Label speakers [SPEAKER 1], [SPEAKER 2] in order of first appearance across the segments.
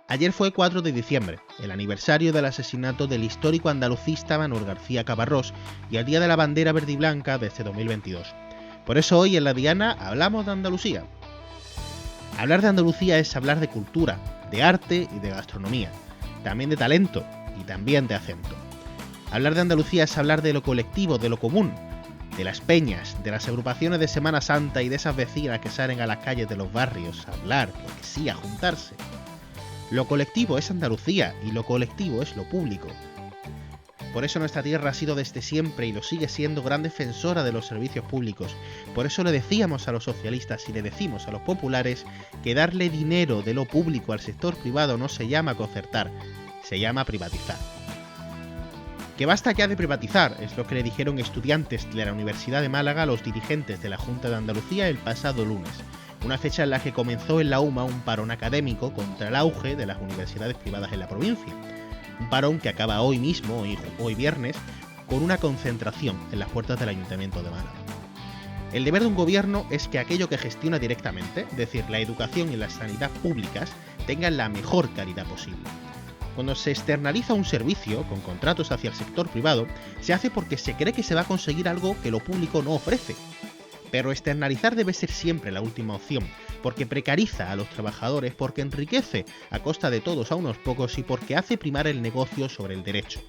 [SPEAKER 1] Ayer fue 4 de diciembre, el aniversario del asesinato del histórico andalucista Manuel García Caparrós y el Día de la Bandera Verde y Blanca de este 2022. Por eso hoy en La Diana hablamos de Andalucía. Hablar de Andalucía es hablar de cultura, de arte y de gastronomía, también de talento y también de acento. Hablar de Andalucía es hablar de lo colectivo, de lo común, de las peñas, de las agrupaciones de Semana Santa y de esas vecinas que salen a las calles de los barrios a hablar, porque sí, a juntarse. Lo colectivo es Andalucía y lo colectivo es lo público. Por eso nuestra tierra ha sido desde siempre y lo sigue siendo gran defensora de los servicios públicos. Por eso le decíamos a los socialistas y le decimos a los populares que darle dinero de lo público al sector privado no se llama concertar, se llama privatizar. Que basta ya de privatizar, es lo que le dijeron estudiantes de la Universidad de Málaga a los dirigentes de la Junta de Andalucía el pasado lunes, una fecha en la que comenzó en la UMA un parón académico contra el auge de las universidades privadas en la provincia. Un parón que acaba hoy mismo, hoy viernes, con una concentración en las puertas del Ayuntamiento de Málaga. El deber de un gobierno es que aquello que gestiona directamente, es decir, la educación y la sanidad públicas, tengan la mejor calidad posible. Cuando se externaliza un servicio con contratos hacia el sector privado, se hace porque se cree que se va a conseguir algo que lo público no ofrece. Pero externalizar debe ser siempre la última opción, porque precariza a los trabajadores, porque enriquece a costa de todos a unos pocos y porque hace primar el negocio sobre el derecho.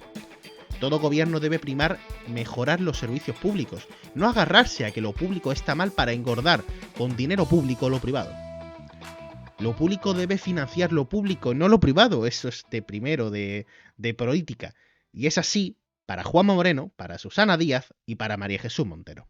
[SPEAKER 1] Todo gobierno debe primar mejorar los servicios públicos, no agarrarse a que lo público está mal para engordar con dinero público lo privado. Lo público debe financiar lo público, no lo privado. Eso es de primero de política. Y es así para Juanma Moreno, para Susana Díaz y para María Jesús Montero.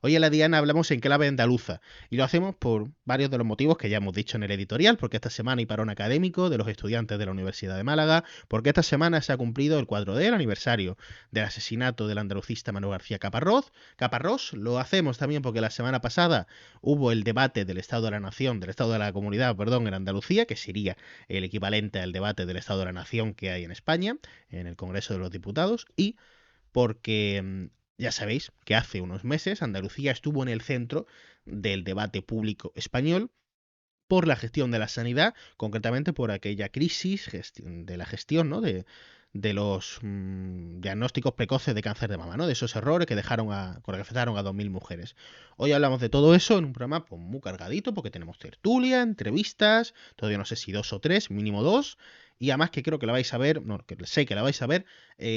[SPEAKER 1] Hoy en La Diana hablamos en clave andaluza y lo hacemos por varios de los motivos que ya hemos dicho en el editorial, porque esta semana hay parón académico de los estudiantes de la Universidad de Málaga, porque esta semana se ha cumplido el 4D, el aniversario del asesinato del andalucista Manuel García Caparrós. Lo hacemos también porque la semana pasada hubo el debate del Estado de la Nación, del Estado de la Comunidad, en Andalucía, que sería el equivalente al debate del Estado de la Nación que hay en España, en el Congreso de los Diputados, y porque ya sabéis que hace unos meses Andalucía estuvo en el centro del debate público español por la gestión de la sanidad, concretamente por aquella crisis de la gestión, ¿no? de los diagnósticos precoces de cáncer de mama, ¿no? De esos errores que afectaron a 2.000 mujeres. Hoy hablamos de todo eso en un programa pues, muy cargadito, porque tenemos tertulia, entrevistas, todavía no sé si 2 o 3, mínimo 2, y además que creo que la vais a ver, no, que sé que la vais a ver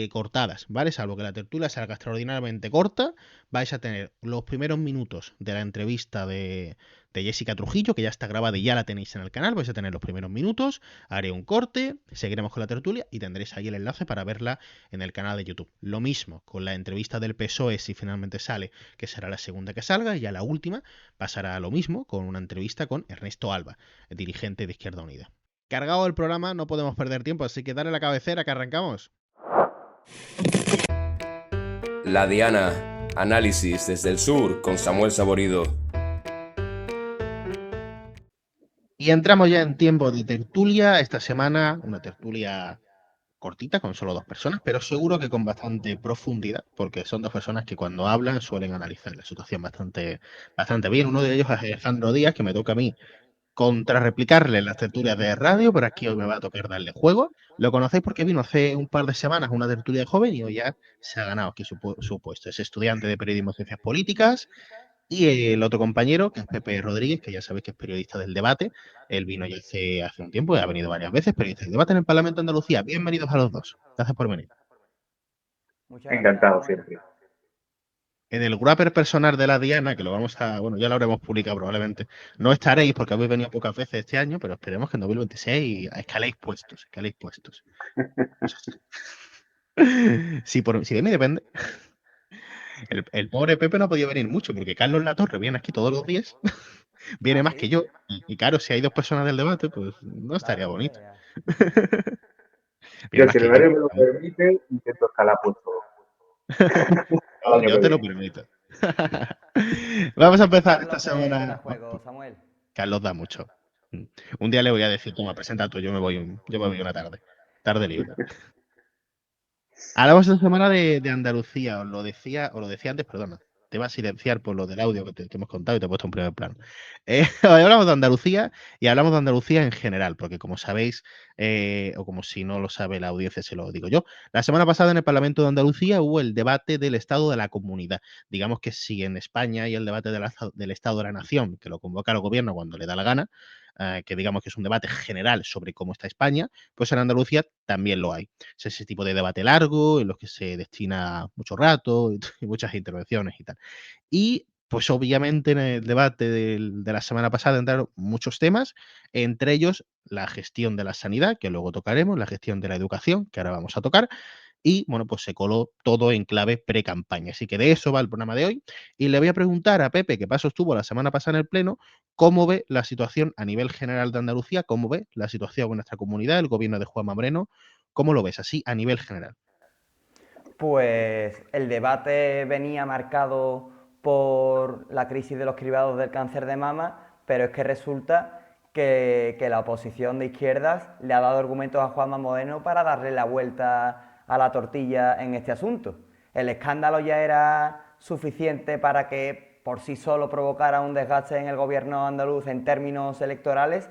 [SPEAKER 1] cortadas, ¿vale? Salvo que la tertulia salga extraordinariamente corta, vais a tener los primeros minutos de la entrevista de Jessica Trujillo, que ya está grabada y ya la tenéis en el canal, vais a tener los primeros minutos, haré un corte, seguiremos con la tertulia y tendréis ahí el enlace para verla en el canal de YouTube. Lo mismo con la entrevista del PSOE si finalmente sale, que será la segunda que salga, y ya la última pasará lo mismo con una entrevista con Ernesto Alba, el dirigente de Izquierda Unida. Cargado el programa, no podemos perder tiempo, así que dale la cabecera que arrancamos.
[SPEAKER 2] La Diana, análisis desde el sur con Samuel Saborido.
[SPEAKER 1] Y entramos ya en tiempo de tertulia. Esta semana, una tertulia cortita, con solo 2 personas, pero seguro que con bastante profundidad, porque son 2 personas que cuando hablan suelen analizar la situación bastante bien. Uno de ellos es Alejandro Díaz, que me toca a mí contrarreplicarle en las tertulias de radio, pero aquí hoy me va a tocar darle juego. Lo conocéis porque vino hace un par de semanas una tertulia de joven y hoy ya se ha ganado aquí su puesto. Es estudiante de periodismo y ciencias políticas. Y el otro compañero, que es Pepe Rodríguez, que ya sabéis que es periodista del debate, él vino ya hace un tiempo y ha venido varias veces, periodista del debate en el Parlamento de Andalucía. Bienvenidos a los dos. Gracias por venir.
[SPEAKER 3] Encantado siempre.
[SPEAKER 1] En el wrapper personal de la Diana, que lo vamos a, bueno, ya lo habremos publicado probablemente, no estaréis porque habéis venido pocas veces este año, pero esperemos que en 2026 escaléis puestos. Si de mí depende. El pobre Pepe no ha podido venir mucho porque Carlos Latorre viene aquí todos los días, viene más que yo, y claro, si hay 2 personas del debate, pues no estaría bonito.
[SPEAKER 3] Yo, si el horario me lo permite, intento escalar puesto.
[SPEAKER 1] Yo te lo permito. Vamos a empezar esta semana.
[SPEAKER 4] Samuel.
[SPEAKER 1] Carlos da mucho. Un día le voy a decir, toma, presenta tú, yo me voy una tarde libre. Hablamos esta semana de Andalucía, os lo decía antes, perdona. te va a silenciar por lo del audio que hemos contado y te he puesto en primer plano. Hoy hablamos de Andalucía y hablamos de Andalucía en general, porque como sabéis, o como si no lo sabe la audiencia, se lo digo yo, la semana pasada en el Parlamento de Andalucía hubo el debate del Estado de la Comunidad. Digamos que si en España hay el debate del Estado de la Nación, que lo convoca el gobierno cuando le da la gana, que digamos que es un debate general sobre cómo está España, pues en Andalucía también lo hay. Es ese tipo de debate largo, en los que se destina mucho rato y muchas intervenciones y tal. Y pues obviamente en el debate de la semana pasada entraron muchos temas, entre ellos la gestión de la sanidad, que luego tocaremos, la gestión de la educación, que ahora vamos a tocar, y bueno, pues se coló todo en clave pre-campaña. Así que de eso va el programa de hoy. Y le voy a preguntar a Pepe, que paso estuvo la semana pasada en el Pleno, cómo ve la situación a nivel general de Andalucía, cómo ve la situación en nuestra comunidad, el gobierno de Juanma Moreno, cómo lo ves así a nivel general.
[SPEAKER 4] Pues el debate venía marcado por la crisis de los cribados del cáncer de mama, pero es que resulta que la oposición de izquierdas le ha dado argumentos a Juanma Moreno para darle la vuelta a la tortilla en este asunto. El escándalo ya era suficiente para que por sí solo provocara un desgaste en el gobierno andaluz en términos electorales,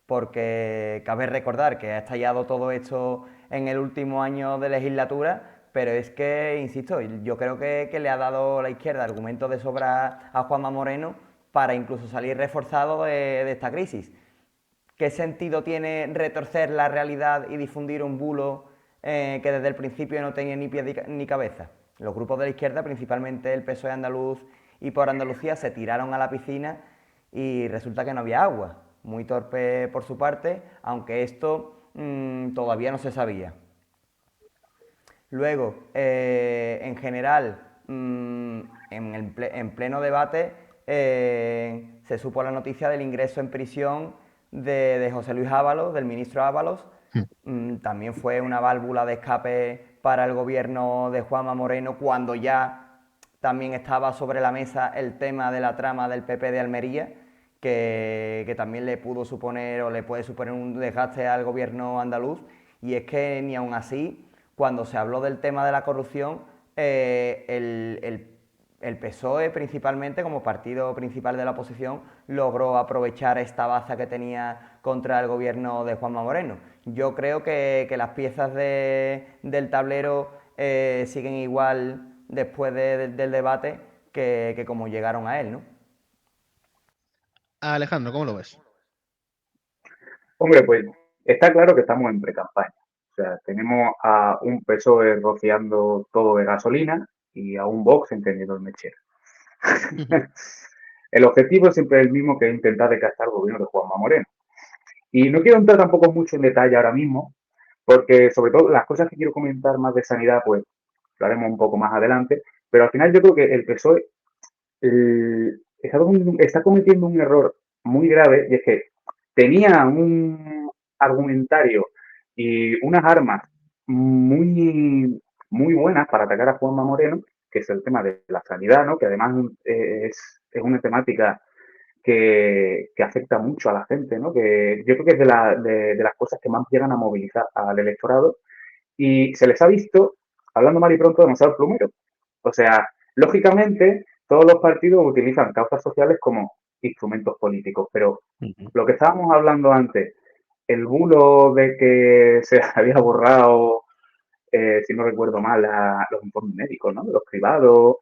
[SPEAKER 4] porque cabe recordar que ha estallado todo esto en el último año de legislatura, pero es que, insisto, yo creo que le ha dado la izquierda argumentos de sobra a Juanma Moreno para incluso salir reforzado de esta crisis. ¿Qué sentido tiene retorcer la realidad y difundir un bulo que desde el principio no tenía ni pie ni cabeza? Los grupos de la izquierda, principalmente el PSOE andaluz y por Andalucía, se tiraron a la piscina y resulta que no había agua. Muy torpe por su parte, aunque esto todavía no se sabía. Luego, en general, en pleno debate, se supo la noticia del ingreso en prisión de José Luis Ábalos, del ministro Ábalos. También fue una válvula de escape para el gobierno de Juanma Moreno cuando ya también estaba sobre la mesa el tema de la trama del PP de Almería, que también le pudo suponer o le puede suponer un desgaste al gobierno andaluz. Y es que ni aun así, cuando se habló del tema de la corrupción, el PSOE principalmente, como partido principal de la oposición, logró aprovechar esta baza que tenía contra el gobierno de Juanma Moreno. Yo creo que las piezas del tablero siguen igual después del debate que como llegaron a él, ¿no?
[SPEAKER 1] Alejandro, ¿cómo lo ves?
[SPEAKER 3] Hombre, pues está claro que estamos en pre-campaña. O sea, tenemos a un PSOE rociando todo de gasolina y a un Vox encendiendo el mechero. El objetivo es siempre el mismo, que es intentar desgastar el gobierno de Juanma Moreno. Y no quiero entrar tampoco mucho en detalle ahora mismo, porque sobre todo las cosas que quiero comentar más de sanidad, pues lo haremos un poco más adelante, pero al final yo creo que el PSOE está cometiendo un error muy grave, y es que tenía un argumentario y unas armas muy, muy buenas para atacar a Juanma Moreno, que es el tema de la sanidad, ¿no? Que además es una temática que afecta mucho a la gente, ¿no? Que yo creo que es de las cosas que más llegan a movilizar al electorado, y se les ha visto, hablando mal y pronto, demasiado plumero. O sea, lógicamente, todos los partidos utilizan causas sociales como instrumentos políticos, pero lo que estábamos hablando antes, el bulo de que se había borrado, si no recuerdo mal, los informes médicos, ¿no? De los cribados,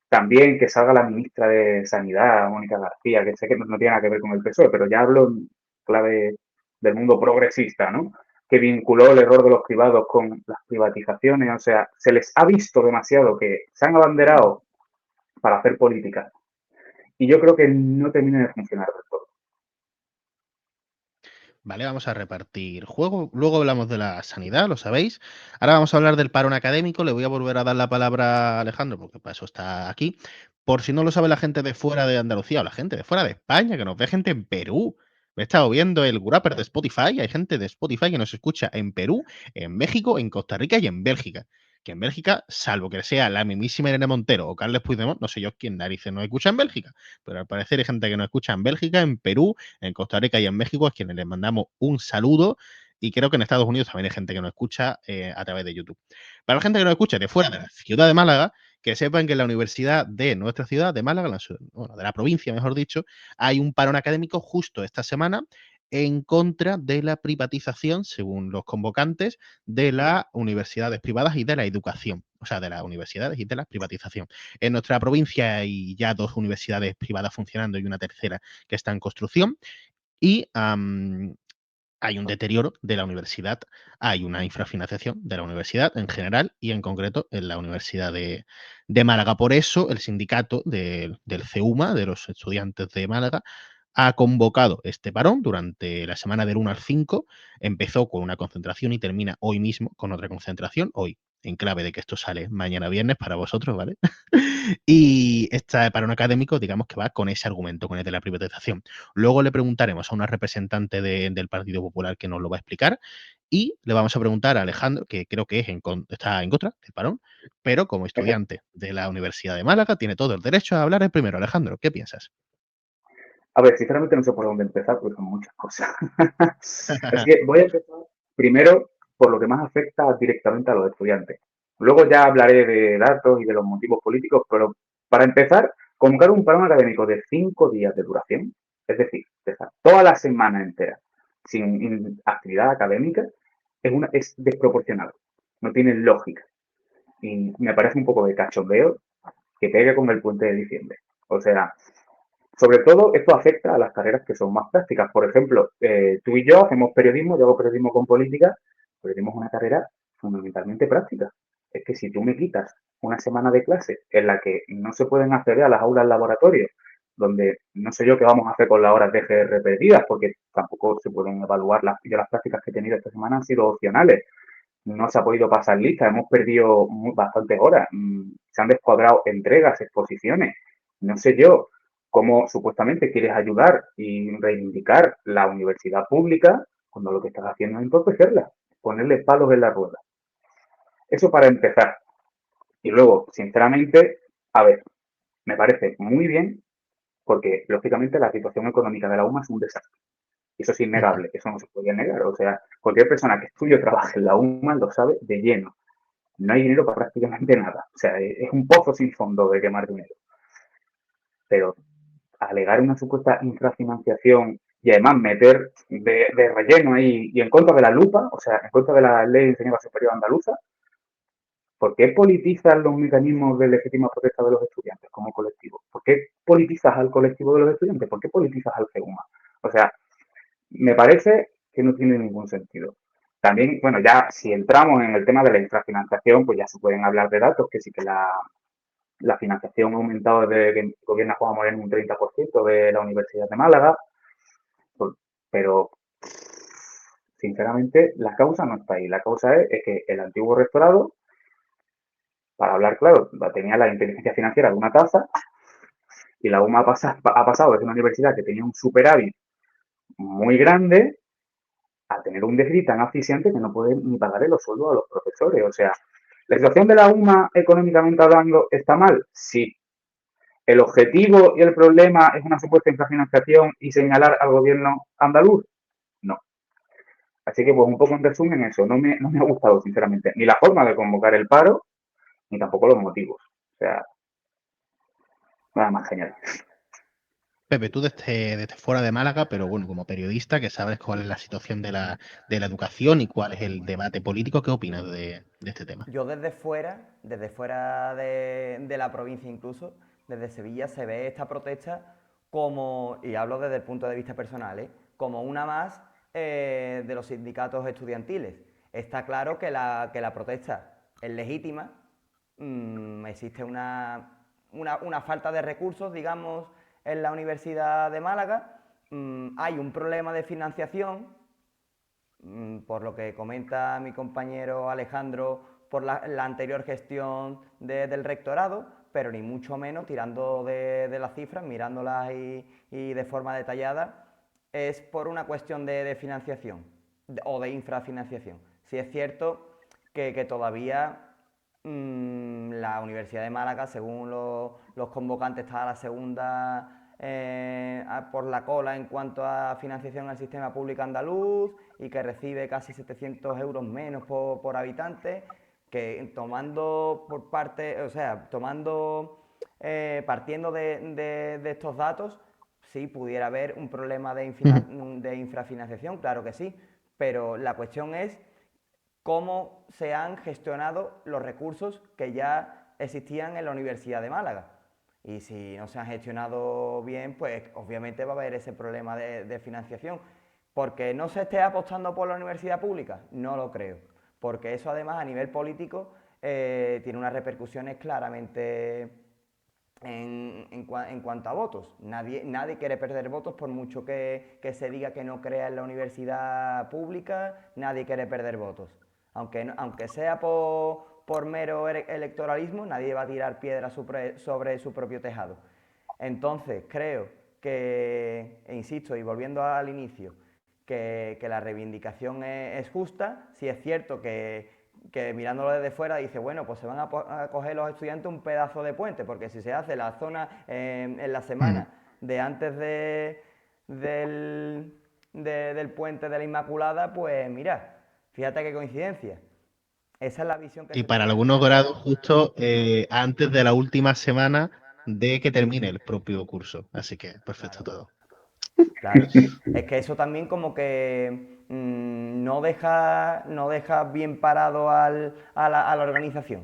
[SPEAKER 3] también que salga la ministra de Sanidad, Mónica García, que sé que no tiene nada que ver con el PSOE, pero ya hablo en clave del mundo progresista, ¿no? Que vinculó el error de los cribados con las privatizaciones. O sea, se les ha visto demasiado que se han abanderado para hacer política. Y yo creo que no termina de funcionar del todo.
[SPEAKER 1] Vale, vamos a repartir juego. Luego hablamos de la sanidad, lo sabéis. Ahora vamos a hablar del parón académico. Le voy a volver a dar la palabra a Alejandro, porque para eso está aquí. Por si no lo sabe la gente de fuera de Andalucía o la gente de fuera de España, que nos ve gente en Perú. Me he estado viendo el Gurapper de Spotify. Hay gente de Spotify que nos escucha en Perú, en México, en Costa Rica y en Bélgica. Que en Bélgica, salvo que sea la mismísima Irene Montero o Carles Puigdemont, no sé yo quién narices nos escucha en Bélgica. Pero al parecer hay gente que nos escucha en Bélgica, en Perú, en Costa Rica y en México, a quienes les mandamos un saludo. Y creo que en Estados Unidos también hay gente que nos escucha a través de YouTube. Para la gente que nos escucha de fuera de la ciudad de Málaga, que sepan que en la universidad de nuestra ciudad, de Málaga, bueno, de la provincia, mejor dicho, hay un parón académico justo esta semana en contra de la privatización, según los convocantes, de las universidades privadas y de la educación. O sea, de las universidades y de la privatización. En nuestra provincia hay ya 2 universidades privadas funcionando y una tercera que está en construcción. Y hay un deterioro de la universidad, hay una infrafinanciación de la universidad en general y en concreto en la Universidad de Málaga. Por eso el sindicato del CEUMA, de los estudiantes de Málaga, ha convocado este parón durante la semana del 1 al 5. Empezó con una concentración y termina hoy mismo con otra concentración, hoy en clave de que esto sale mañana viernes para vosotros, ¿vale? Y este parón académico, digamos que va con ese argumento, con el de la privatización. Luego le preguntaremos a una representante del Partido Popular que nos lo va a explicar y le vamos a preguntar a Alejandro, que creo que está en contra del parón, pero como estudiante de la Universidad de Málaga tiene todo el derecho a hablar el primero. Alejandro, ¿qué piensas?
[SPEAKER 3] A ver, sinceramente no sé por dónde empezar porque son muchas cosas. Así que voy a empezar primero por lo que más afecta directamente a los estudiantes. Luego ya hablaré de datos y de los motivos políticos, pero para empezar, convocar un parón académico de 5 días de duración, es decir, empezar toda la semana entera sin actividad académica, es desproporcionado. No tiene lógica. Y me parece un poco de cachondeo que pegue con el puente de diciembre. O sea, sobre todo, esto afecta a las carreras que son más prácticas. Por ejemplo, tú y yo hacemos periodismo, yo hago periodismo con política, periodismo es una carrera fundamentalmente práctica. Es que si tú me quitas una semana de clase en la que no se pueden acceder a las aulas laboratorio, donde no sé yo qué vamos a hacer con las horas de GR perdidas, porque tampoco se pueden evaluar yo las prácticas que he tenido esta semana han sido opcionales. No se ha podido pasar lista, hemos perdido bastantes horas, se han descuadrado entregas, exposiciones. No sé yo cómo supuestamente quieres ayudar y reivindicar la universidad pública cuando lo que estás haciendo es entorpecerla, ponerle palos en la rueda. Eso para empezar. Y luego, sinceramente, a ver, me parece muy bien porque, lógicamente, la situación económica de la UMA es un desastre. Eso es innegable, eso no se puede negar. O sea, cualquier persona que estudie o trabaje en la UMA lo sabe de lleno. No hay dinero para prácticamente nada. O sea, es un pozo sin fondo de quemar dinero. Pero alegar una supuesta infrafinanciación y además meter de relleno ahí y en contra de la lupa, o sea, en contra de la ley de enseñanza superior andaluza, ¿por qué politizas los mecanismos de legítima protesta de los estudiantes como colectivo? ¿Por qué politizas al colectivo de los estudiantes? ¿Por qué politizas al CEUMA? O sea, me parece que no tiene ningún sentido. También, bueno, ya si entramos en el tema de la infrafinanciación, pues ya se pueden hablar de datos, que sí que la financiación ha aumentado desde que gobierna Juan Moreno un 30% de la Universidad de Málaga, pero sinceramente la causa no está ahí. La causa es que el antiguo rectorado, para hablar claro, tenía la inteligencia financiera de una tasa y la UMA ha pasado desde una universidad que tenía un superávit muy grande a tener un déficit tan asfixiante que no puede ni pagarle los sueldos a los profesores. O sea, ¿la situación de la UMA económicamente hablando está mal? Sí. ¿El objetivo y el problema es una supuesta infrafinanciación y señalar al gobierno andaluz? No. Así que, pues, un poco en resumen eso. No me ha gustado, sinceramente, ni la forma de convocar el paro, ni tampoco los motivos. O sea, nada más genial.
[SPEAKER 1] Pepe, tú desde fuera de Málaga, pero bueno, como periodista que sabes cuál es la situación de la educación y cuál es el debate político, ¿qué opinas de este tema?
[SPEAKER 4] Yo desde fuera de la provincia incluso, desde Sevilla, se ve esta protesta como, y hablo desde el punto de vista personal, como una más de los sindicatos estudiantiles. Está claro que la protesta es legítima, existe una falta de recursos, digamos, en la Universidad de Málaga, hay un problema de financiación, por lo que comenta mi compañero Alejandro, por la anterior gestión del rectorado, pero ni mucho menos tirando de las cifras, mirándolas y de forma detallada, es por una cuestión de financiación o de infrafinanciación. Sí es cierto que todavía la Universidad de Málaga, según los convocantes, está a la segunda por la cola en cuanto a financiación al sistema público andaluz y que recibe casi 700 euros menos por habitante, que tomando por parte, o sea, partiendo de estos datos, sí pudiera haber un problema de infrafinanciación, claro que sí, pero la cuestión es cómo se han gestionado los recursos que ya existían en la Universidad de Málaga. Y si no se han gestionado bien, pues obviamente va a haber ese problema de financiación. ¿Porque no se esté apostando por la universidad pública? No lo creo. Porque eso además a nivel político tiene unas repercusiones claramente en cuanto a votos. Nadie quiere perder votos por mucho que se diga que no crea en la universidad pública, nadie quiere perder votos. Aunque sea por mero electoralismo, nadie va a tirar piedras sobre su propio tejado. Entonces, creo que, e insisto, y volviendo al inicio, que la reivindicación es justa. Si es cierto que mirándolo desde fuera dice, bueno, pues se van a coger los estudiantes un pedazo de puente, porque si se hace la zona en la semana de antes del puente de la Inmaculada, pues mira, fíjate qué coincidencia. Esa es la visión que
[SPEAKER 1] Y
[SPEAKER 4] se
[SPEAKER 1] para
[SPEAKER 4] tiene.
[SPEAKER 1] algunos grados justo antes de la última semana de que termine el propio curso. Así que perfecto todo.
[SPEAKER 4] Claro, es que eso también como que no deja bien parado a la organización.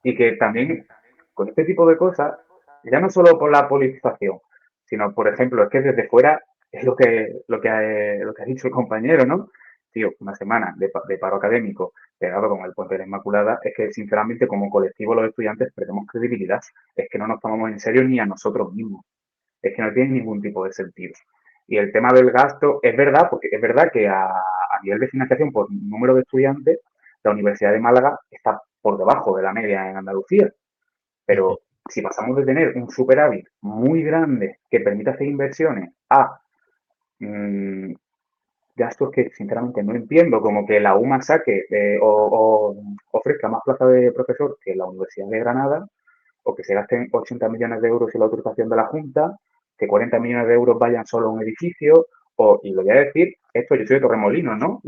[SPEAKER 3] Y que también con este tipo de cosas, ya no solo por la politización, sino, por ejemplo, es que desde fuera es lo que ha dicho el compañero, ¿no? Tío, una semana de paro académico pegado con el puente de la Inmaculada, es que sinceramente como colectivo los estudiantes perdemos credibilidad. Es que no nos tomamos en serio ni a nosotros mismos. Es que no tiene ningún tipo de sentido. Y el tema del gasto, es verdad, porque es verdad que a nivel de financiación por número de estudiantes, la Universidad de Málaga está por debajo de la media en Andalucía. Pero si pasamos de tener un superávit muy grande que permita hacer inversiones a gastos que sinceramente no entiendo, como que la UMA saque o ofrezca más plaza de profesor que la Universidad de Granada, o que se gasten 80 millones de euros en la autorización de la Junta, que 40 millones de euros vayan solo a un edificio, y lo voy a decir, esto yo soy de Torremolinos, ¿no?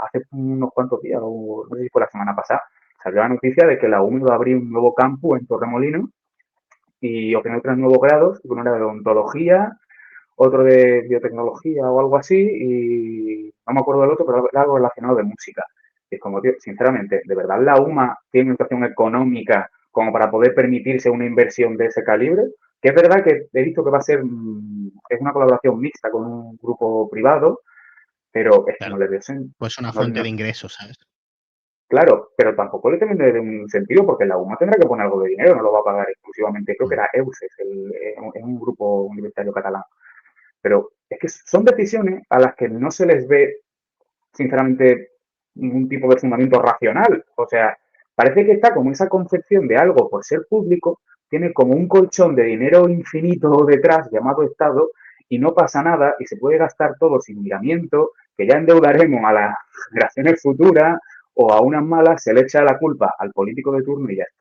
[SPEAKER 3] Hace unos cuantos días, o no sé si fue la semana pasada, salió la noticia de que la UMA iba a abrir un nuevo campus en Torremolinos y obtener 3 nuevos grados, uno era de odontología, otro de biotecnología o algo así, y no me acuerdo del otro, pero era algo relacionado de música. Y es como, tío, sinceramente, ¿de verdad la UMA tiene una situación económica como para poder permitirse una inversión de ese calibre? Que es verdad que he visto que va a ser es una colaboración mixta con un grupo privado, pero es que no
[SPEAKER 1] Claro,
[SPEAKER 3] le veo
[SPEAKER 1] pues una
[SPEAKER 3] no,
[SPEAKER 1] fuente
[SPEAKER 3] no,
[SPEAKER 1] de ingresos, ¿sabes?
[SPEAKER 3] claro, pero tampoco le tiene un sentido porque la UMA tendrá que poner algo de dinero, no lo va a pagar exclusivamente, creo que era EUSES, es un grupo universitario catalán. Pero es que son decisiones a las que no se les ve, sinceramente, ningún tipo de fundamento racional. O sea, parece que está como esa concepción de algo por ser público, tiene como un colchón de dinero infinito detrás llamado Estado y no pasa nada y se puede gastar todo sin miramiento, que ya endeudaremos a las generaciones futuras o a unas malas se le echa la culpa al político de turno y ya está.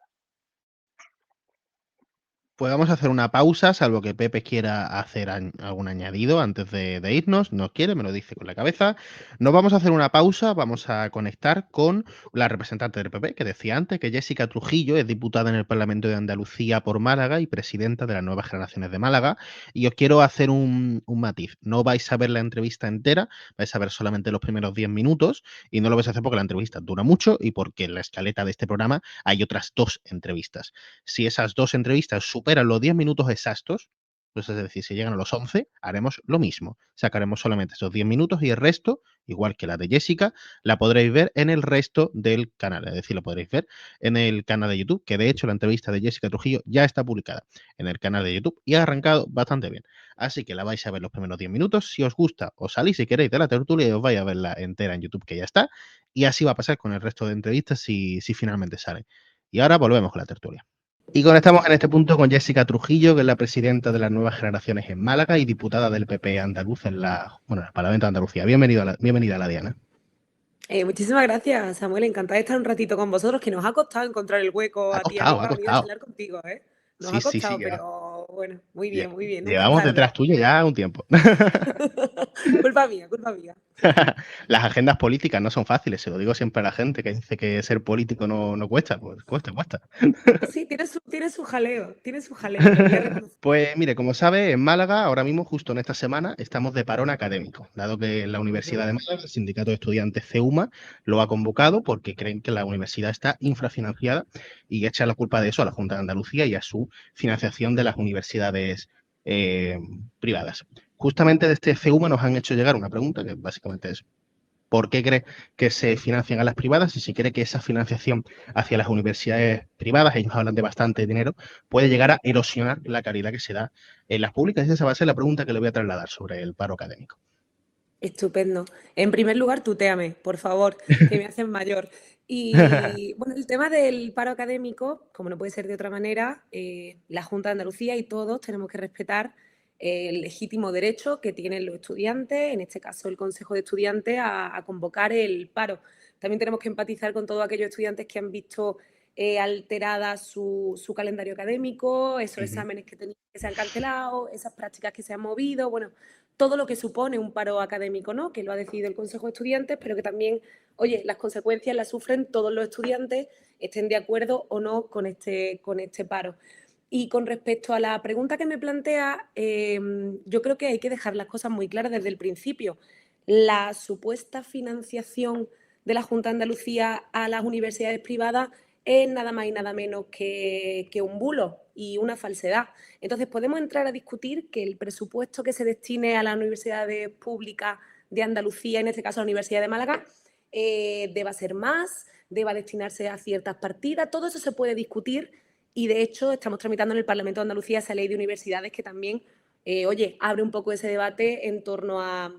[SPEAKER 1] Pues vamos a hacer una pausa, salvo que Pepe quiera hacer algún añadido antes de irnos. No quiere, me lo dice con la cabeza. Nos vamos a hacer una pausa, vamos a conectar con la representante del PP, que decía antes que Jessica Trujillo es diputada en el Parlamento de Andalucía por Málaga y presidenta de las Nuevas Generaciones de Málaga. Y os quiero hacer un matiz. No vais a ver la entrevista entera, vais a ver solamente los primeros 10 minutos y no lo vais a hacer porque la entrevista dura mucho y porque en la escaleta de este programa hay otras 2 entrevistas. Si esas 2 entrevistas superan los 10 minutos exactos, pues es decir, si llegan a los 11, haremos lo mismo. Sacaremos solamente esos 10 minutos y el resto, igual que la de Jessica, la podréis ver en el resto del canal. Es decir, lo podréis ver en el canal de YouTube, que de hecho la entrevista de Jessica Trujillo ya está publicada en el canal de YouTube y ha arrancado bastante bien. Así que la vais a ver los primeros 10 minutos. Si os gusta, os salís si queréis de la tertulia y os vais a verla entera en YouTube, que ya está. Y así va a pasar con el resto de entrevistas si finalmente salen. Y ahora volvemos con la tertulia. Y conectamos en este punto con Jessica Trujillo, que es la presidenta de las Nuevas Generaciones en Málaga y diputada del PP andaluz en el Parlamento de Andalucía. Bienvenida a la Diana.
[SPEAKER 5] Muchísimas gracias, Samuel. Encantada de estar un ratito con vosotros, que nos ha costado encontrar el hueco a ti y a mí
[SPEAKER 1] Ha
[SPEAKER 5] para venir a
[SPEAKER 1] costado.
[SPEAKER 5] charlar contigo, ¿eh? Nos
[SPEAKER 1] Sí,
[SPEAKER 5] ha
[SPEAKER 1] sí,
[SPEAKER 5] costado,
[SPEAKER 1] sí.
[SPEAKER 5] Bueno, muy
[SPEAKER 1] Lle-
[SPEAKER 5] bien, muy bien. Nunca es
[SPEAKER 1] Llevamos
[SPEAKER 5] tarde.
[SPEAKER 1] detrás tuyo ya un tiempo.
[SPEAKER 5] Culpa mía, culpa mía.
[SPEAKER 1] Las agendas políticas no son fáciles, se lo digo siempre a la gente que dice que ser político no cuesta, pues cuesta, cuesta.
[SPEAKER 5] Sí, tiene su jaleo, lo voy a reconocer.
[SPEAKER 1] Pues mire, como sabe, en Málaga, ahora mismo, justo en esta semana, estamos de parón académico, dado que la Universidad
[SPEAKER 5] Ujú.
[SPEAKER 1] de Málaga, el Sindicato de Estudiantes CEUMA, lo ha convocado porque creen que la universidad está infrafinanciada y echa la culpa de eso a la Junta de Andalucía y a su financiación de las universidades eh, privadas. Justamente de este CEUMA nos han hecho llegar una pregunta que básicamente es: ¿por qué cree que se financian a las privadas? Y si cree que esa financiación hacia las universidades privadas, ellos hablan de bastante dinero, puede llegar a erosionar la calidad que se da en las públicas. Y esa va a ser la pregunta que le voy a trasladar sobre el paro académico.
[SPEAKER 5] Estupendo. En primer lugar, tutéame, por favor, que me hacen mayor. Y bueno, el tema del paro académico, como no puede ser de otra manera, la Junta de Andalucía y todos tenemos que respetar el legítimo derecho que tienen los estudiantes, en este caso el Consejo de Estudiantes, a convocar el paro. También tenemos que empatizar con todos aquellos estudiantes que han visto alterada su calendario académico, esos
[SPEAKER 1] Ujú.
[SPEAKER 5] exámenes que se han cancelado, esas prácticas que se han movido, bueno, todo lo que supone un paro académico, ¿no? Que lo ha decidido el Consejo de Estudiantes, pero que también, oye, las consecuencias las sufren todos los estudiantes, estén de acuerdo o no con este paro. Y con respecto a la pregunta que me plantea, yo creo que hay que dejar las cosas muy claras desde el principio. La supuesta financiación de la Junta de Andalucía a las universidades privadas es nada más y nada menos que un bulo y una falsedad. Entonces, podemos entrar a discutir que el presupuesto que se destine a las universidades públicas de Andalucía, en este caso a la Universidad de Málaga, deba ser más, deba destinarse a ciertas partidas. Todo eso se puede discutir y, de hecho, estamos tramitando en el Parlamento de Andalucía esa ley de universidades que también, oye, abre un poco ese debate en torno a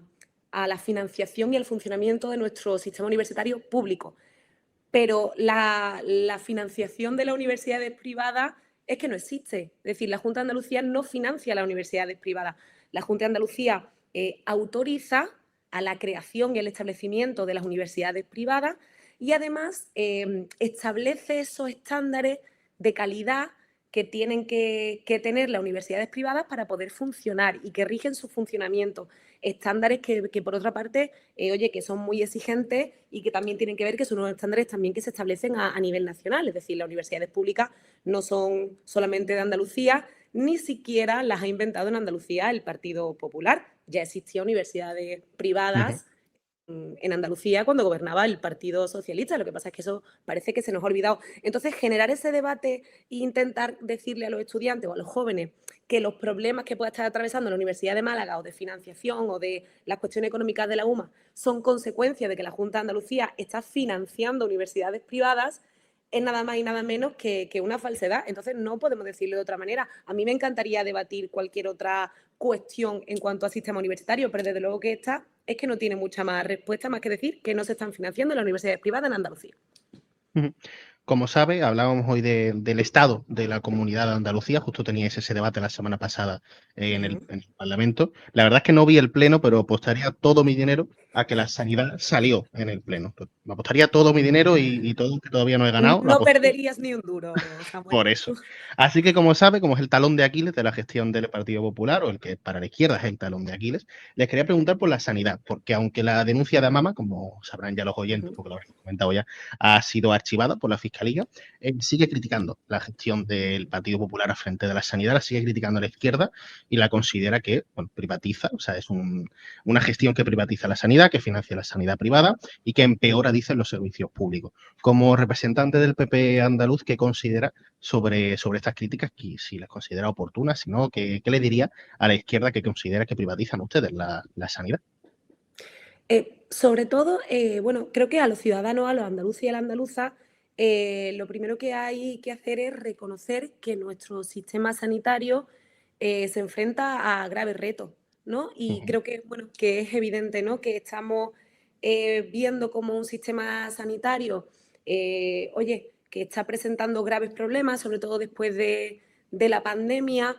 [SPEAKER 5] la financiación y al funcionamiento de nuestro sistema universitario público. Pero la financiación de las universidades privadas es que no existe. Es decir, la Junta de Andalucía no financia las universidades privadas. La Junta de Andalucía autoriza a la creación y el establecimiento de las universidades privadas y además establece esos estándares de calidad que tienen que tener las universidades privadas para poder funcionar y que rigen su funcionamiento. Estándares que por otra parte, oye, que son muy exigentes y que también tienen que ver que son unos estándares también que se establecen a nivel nacional. Es decir, las universidades públicas no son solamente de Andalucía, ni siquiera las ha inventado en Andalucía el Partido Popular. Ya existían universidades
[SPEAKER 1] Ujú.
[SPEAKER 5] privadas en Andalucía cuando gobernaba el Partido Socialista. Lo que pasa es que eso parece que se nos ha olvidado. Entonces, generar ese debate e intentar decirle a los estudiantes o a los jóvenes que los problemas que pueda estar atravesando la Universidad de Málaga o de financiación o de las cuestiones económicas de la UMA son consecuencia de que la Junta de Andalucía está financiando universidades privadas es nada más y nada menos que una falsedad. Entonces, no podemos decirlo de otra manera. A mí me encantaría debatir cualquier otra cuestión en cuanto al sistema universitario, pero desde luego que esta es que no tiene mucha más respuesta más que decir que no se están financiando las universidades privadas en Andalucía.
[SPEAKER 1] Ujú. Como sabe, hablábamos hoy del estado de la comunidad de Andalucía. Justo teníais ese debate la semana pasada en el Parlamento. La verdad es que no vi el pleno, pero apostaría todo mi dinero a que la sanidad salió en el pleno. Me apostaría todo mi dinero y todo que todavía no he ganado, lo
[SPEAKER 5] No
[SPEAKER 1] apostaría
[SPEAKER 5] perderías ni un duro, Samuel.
[SPEAKER 1] por eso. Así que, como sabe, como es el talón de Aquiles de la gestión del Partido Popular, o el que para la izquierda es el talón de Aquiles, les quería preguntar por la sanidad, porque aunque la denuncia de Amama, como sabrán ya los oyentes, porque lo habrán comentado ya, ha sido archivada por la Fiscalía, sigue criticando la gestión del Partido Popular al frente de la sanidad, la sigue criticando a la izquierda y la considera que, bueno, privatiza, o sea, es una gestión que privatiza la sanidad, que financia la sanidad privada y que empeora, dicen, los servicios públicos. Como representante del PP andaluz, ¿qué considera sobre estas críticas? Que si las considera oportunas, si no, ¿qué le diría a la izquierda que considera que privatizan ustedes la sanidad?
[SPEAKER 5] Sobre todo, bueno, creo que a los ciudadanos, a los andaluces y a la andaluza, lo primero que hay que hacer es reconocer que nuestro sistema sanitario se enfrenta a graves retos, ¿no? Y
[SPEAKER 1] Ujú.
[SPEAKER 5] creo que, bueno, que es evidente, ¿no? Que estamos viendo como un sistema sanitario, oye, que está presentando graves problemas, sobre todo después de la pandemia.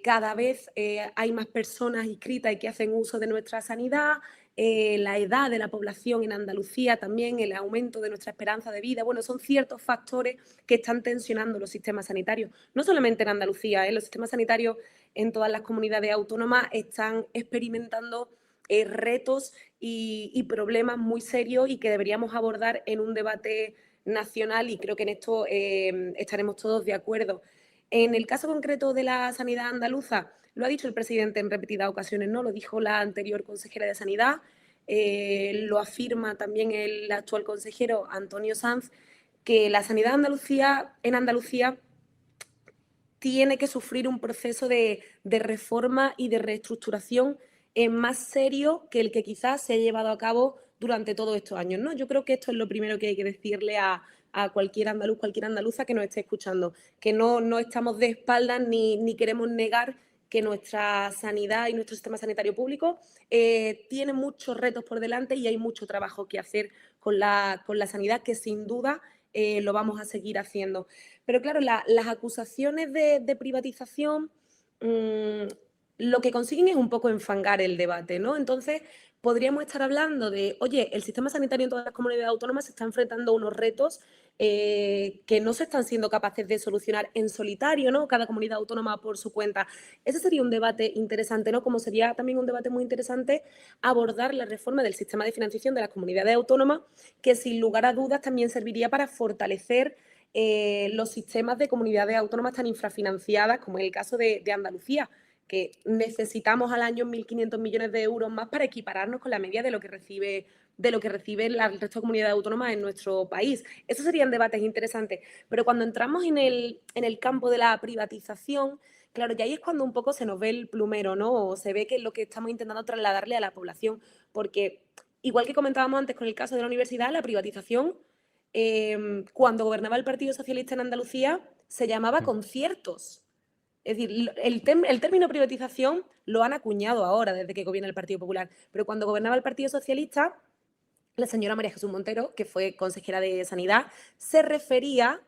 [SPEAKER 5] Cada vez hay más personas inscritas y que hacen uso de nuestra sanidad. la edad de la población en Andalucía, también el aumento de nuestra esperanza de vida. Bueno, son ciertos factores que están tensionando los sistemas sanitarios. No solamente en Andalucía, los sistemas sanitarios en todas las comunidades autónomas están experimentando retos y problemas muy serios y que deberíamos abordar en un debate nacional, y creo que en esto estaremos todos de acuerdo. En el caso concreto de la sanidad andaluza, lo ha dicho el presidente en repetidas ocasiones, ¿no? Lo dijo la anterior consejera de Sanidad, lo afirma también el actual consejero Antonio Sanz, que la sanidad en Andalucía tiene que sufrir un proceso de reforma y de reestructuración más serio que el que quizás se ha llevado a cabo durante todos estos años, ¿no? Yo creo que esto es lo primero que hay que decirle a cualquier andaluz, cualquier andaluza que nos esté escuchando, que no estamos de espaldas ni queremos negar que nuestra sanidad y nuestro sistema sanitario público tiene muchos retos por delante y hay mucho trabajo que hacer con la sanidad, que sin duda lo vamos a seguir haciendo. Pero claro, las acusaciones de privatización lo que consiguen es un poco enfangar el debate, ¿no? Entonces, podríamos estar hablando de, oye, el sistema sanitario en todas las comunidades autónomas se está enfrentando a unos retos que no se están siendo capaces de solucionar en solitario, ¿no? Cada comunidad autónoma por su cuenta. Ese sería un debate interesante, ¿no? Como sería también un debate muy interesante abordar la reforma del sistema de financiación de las comunidades autónomas, que sin lugar a dudas también serviría para fortalecer los sistemas de comunidades autónomas tan infrafinanciadas como es el caso de Andalucía, que necesitamos al año 1.500 millones de euros más para equipararnos con la media de lo que recibe el resto de comunidades autónomas en nuestro país. Esos serían debates interesantes. Pero cuando entramos en el campo de la privatización, claro, ya ahí es cuando un poco se nos ve el plumero, ¿no? O se ve que es lo que estamos intentando trasladarle a la población. Porque, igual que comentábamos antes con el caso de la universidad, la privatización, cuando gobernaba el Partido Socialista en Andalucía, se llamaba conciertos. Es decir, el término privatización lo han acuñado ahora, desde que gobierna el Partido Popular. Pero cuando gobernaba el Partido Socialista, la señora María Jesús Montero, que fue consejera de Sanidad, se refería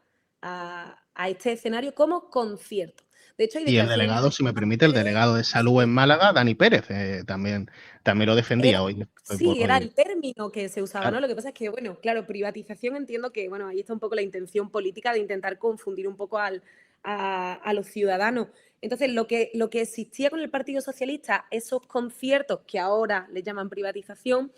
[SPEAKER 5] a este escenario como concierto. De hecho, hay
[SPEAKER 1] Y el delegado, si me permite, el delegado de salud en Málaga, Dani Pérez, también lo defendía hoy.
[SPEAKER 5] Sí, era el término que se usaba,
[SPEAKER 1] Claro.
[SPEAKER 5] ¿no? Lo que pasa es que, bueno, claro, privatización entiendo que, bueno, ahí está un poco la intención política de intentar confundir un poco a los ciudadanos. Entonces, lo que existía con el Partido Socialista, esos conciertos que ahora le llaman privatización,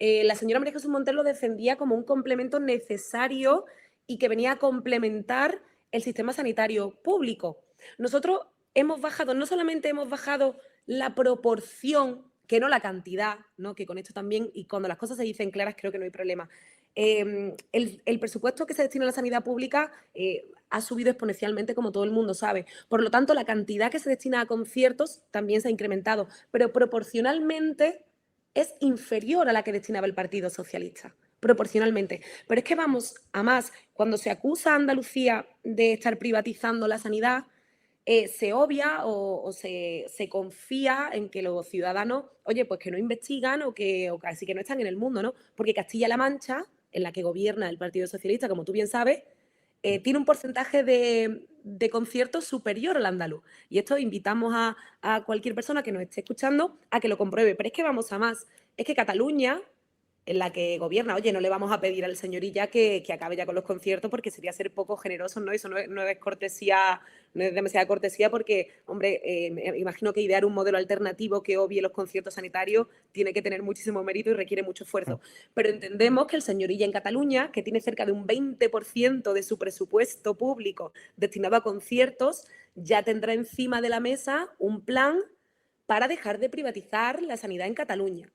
[SPEAKER 5] la señora María Jesús Montero lo defendía como un complemento necesario y que venía a complementar el sistema sanitario público. Nosotros no solamente hemos bajado la proporción, que no la cantidad, ¿no? Que con esto también, y cuando las cosas se dicen claras, creo que no hay problema. El presupuesto que se destina a la sanidad pública ha subido exponencialmente, como todo el mundo sabe. Por lo tanto, la cantidad que se destina a conciertos también se ha incrementado, pero proporcionalmente es inferior a la que destinaba el Partido Socialista. Proporcionalmente. Pero es que vamos a más. Cuando se acusa a Andalucía de estar privatizando la sanidad, se obvia o se confía en que los ciudadanos, oye, pues que no investigan o casi que no están en el mundo, ¿no? Porque Castilla-La Mancha, en la que gobierna el Partido Socialista, como tú bien sabes, tiene un porcentaje de conciertos superior al andaluz. Y esto invitamos a cualquier persona que nos esté escuchando a que lo compruebe. Pero es que vamos a más. Es que Cataluña, en la que gobierna, oye, no le vamos a pedir al señor Illa que acabe ya con los conciertos porque sería ser poco generosos, ¿no? Eso no es cortesía, no es demasiada cortesía porque, hombre, me imagino que idear un modelo alternativo que obvie los conciertos sanitarios tiene que tener muchísimo mérito y requiere mucho esfuerzo. Pero entendemos que el señor Illa en Cataluña, que tiene cerca de un 20% de su presupuesto público destinado a conciertos, ya tendrá encima de la mesa un plan para dejar de privatizar la sanidad en Cataluña.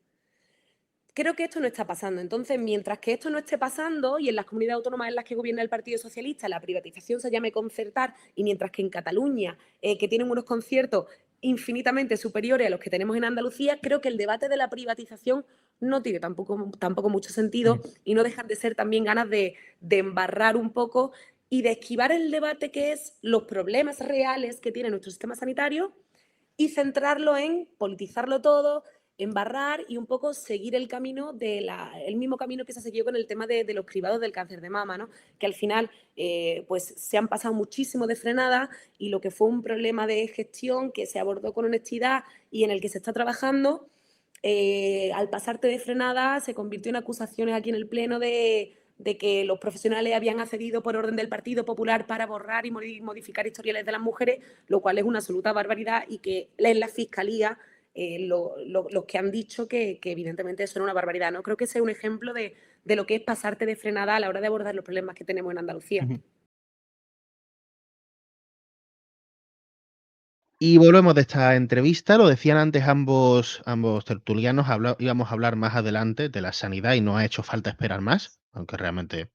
[SPEAKER 5] Creo que esto no está pasando. Entonces, mientras que esto no esté pasando y en las comunidades autónomas en las que gobierna el Partido Socialista la privatización se llame concertar, y mientras que en Cataluña, que tienen unos conciertos infinitamente superiores a los que tenemos en Andalucía, creo que el debate de la privatización no tiene tampoco mucho sentido y no dejan de ser también ganas de embarrar un poco y de esquivar el debate que es los problemas reales que tiene nuestro sistema sanitario y centrarlo en politizarlo todo, embarrar y un poco seguir el camino el mismo camino que se ha seguido con el tema de los cribados del cáncer de mama, ¿no? Que al final pues se han pasado muchísimo de frenada y lo que fue un problema de gestión que se abordó con honestidad y en el que se está trabajando, al pasarte de frenada se convirtió en acusaciones aquí en el Pleno de que los profesionales habían accedido por orden del Partido Popular para borrar y modificar historiales de las mujeres, lo cual es una absoluta barbaridad y que en la Fiscalía los que han dicho que evidentemente eso era una barbaridad. ¿No? Creo que ese es un ejemplo de lo que es pasarte de frenada a la hora de abordar los problemas que tenemos en Andalucía.
[SPEAKER 1] Ujú. Y volvemos de esta entrevista, lo decían antes ambos tertulianos, íbamos a hablar más adelante de la sanidad y no ha hecho falta esperar más, aunque realmente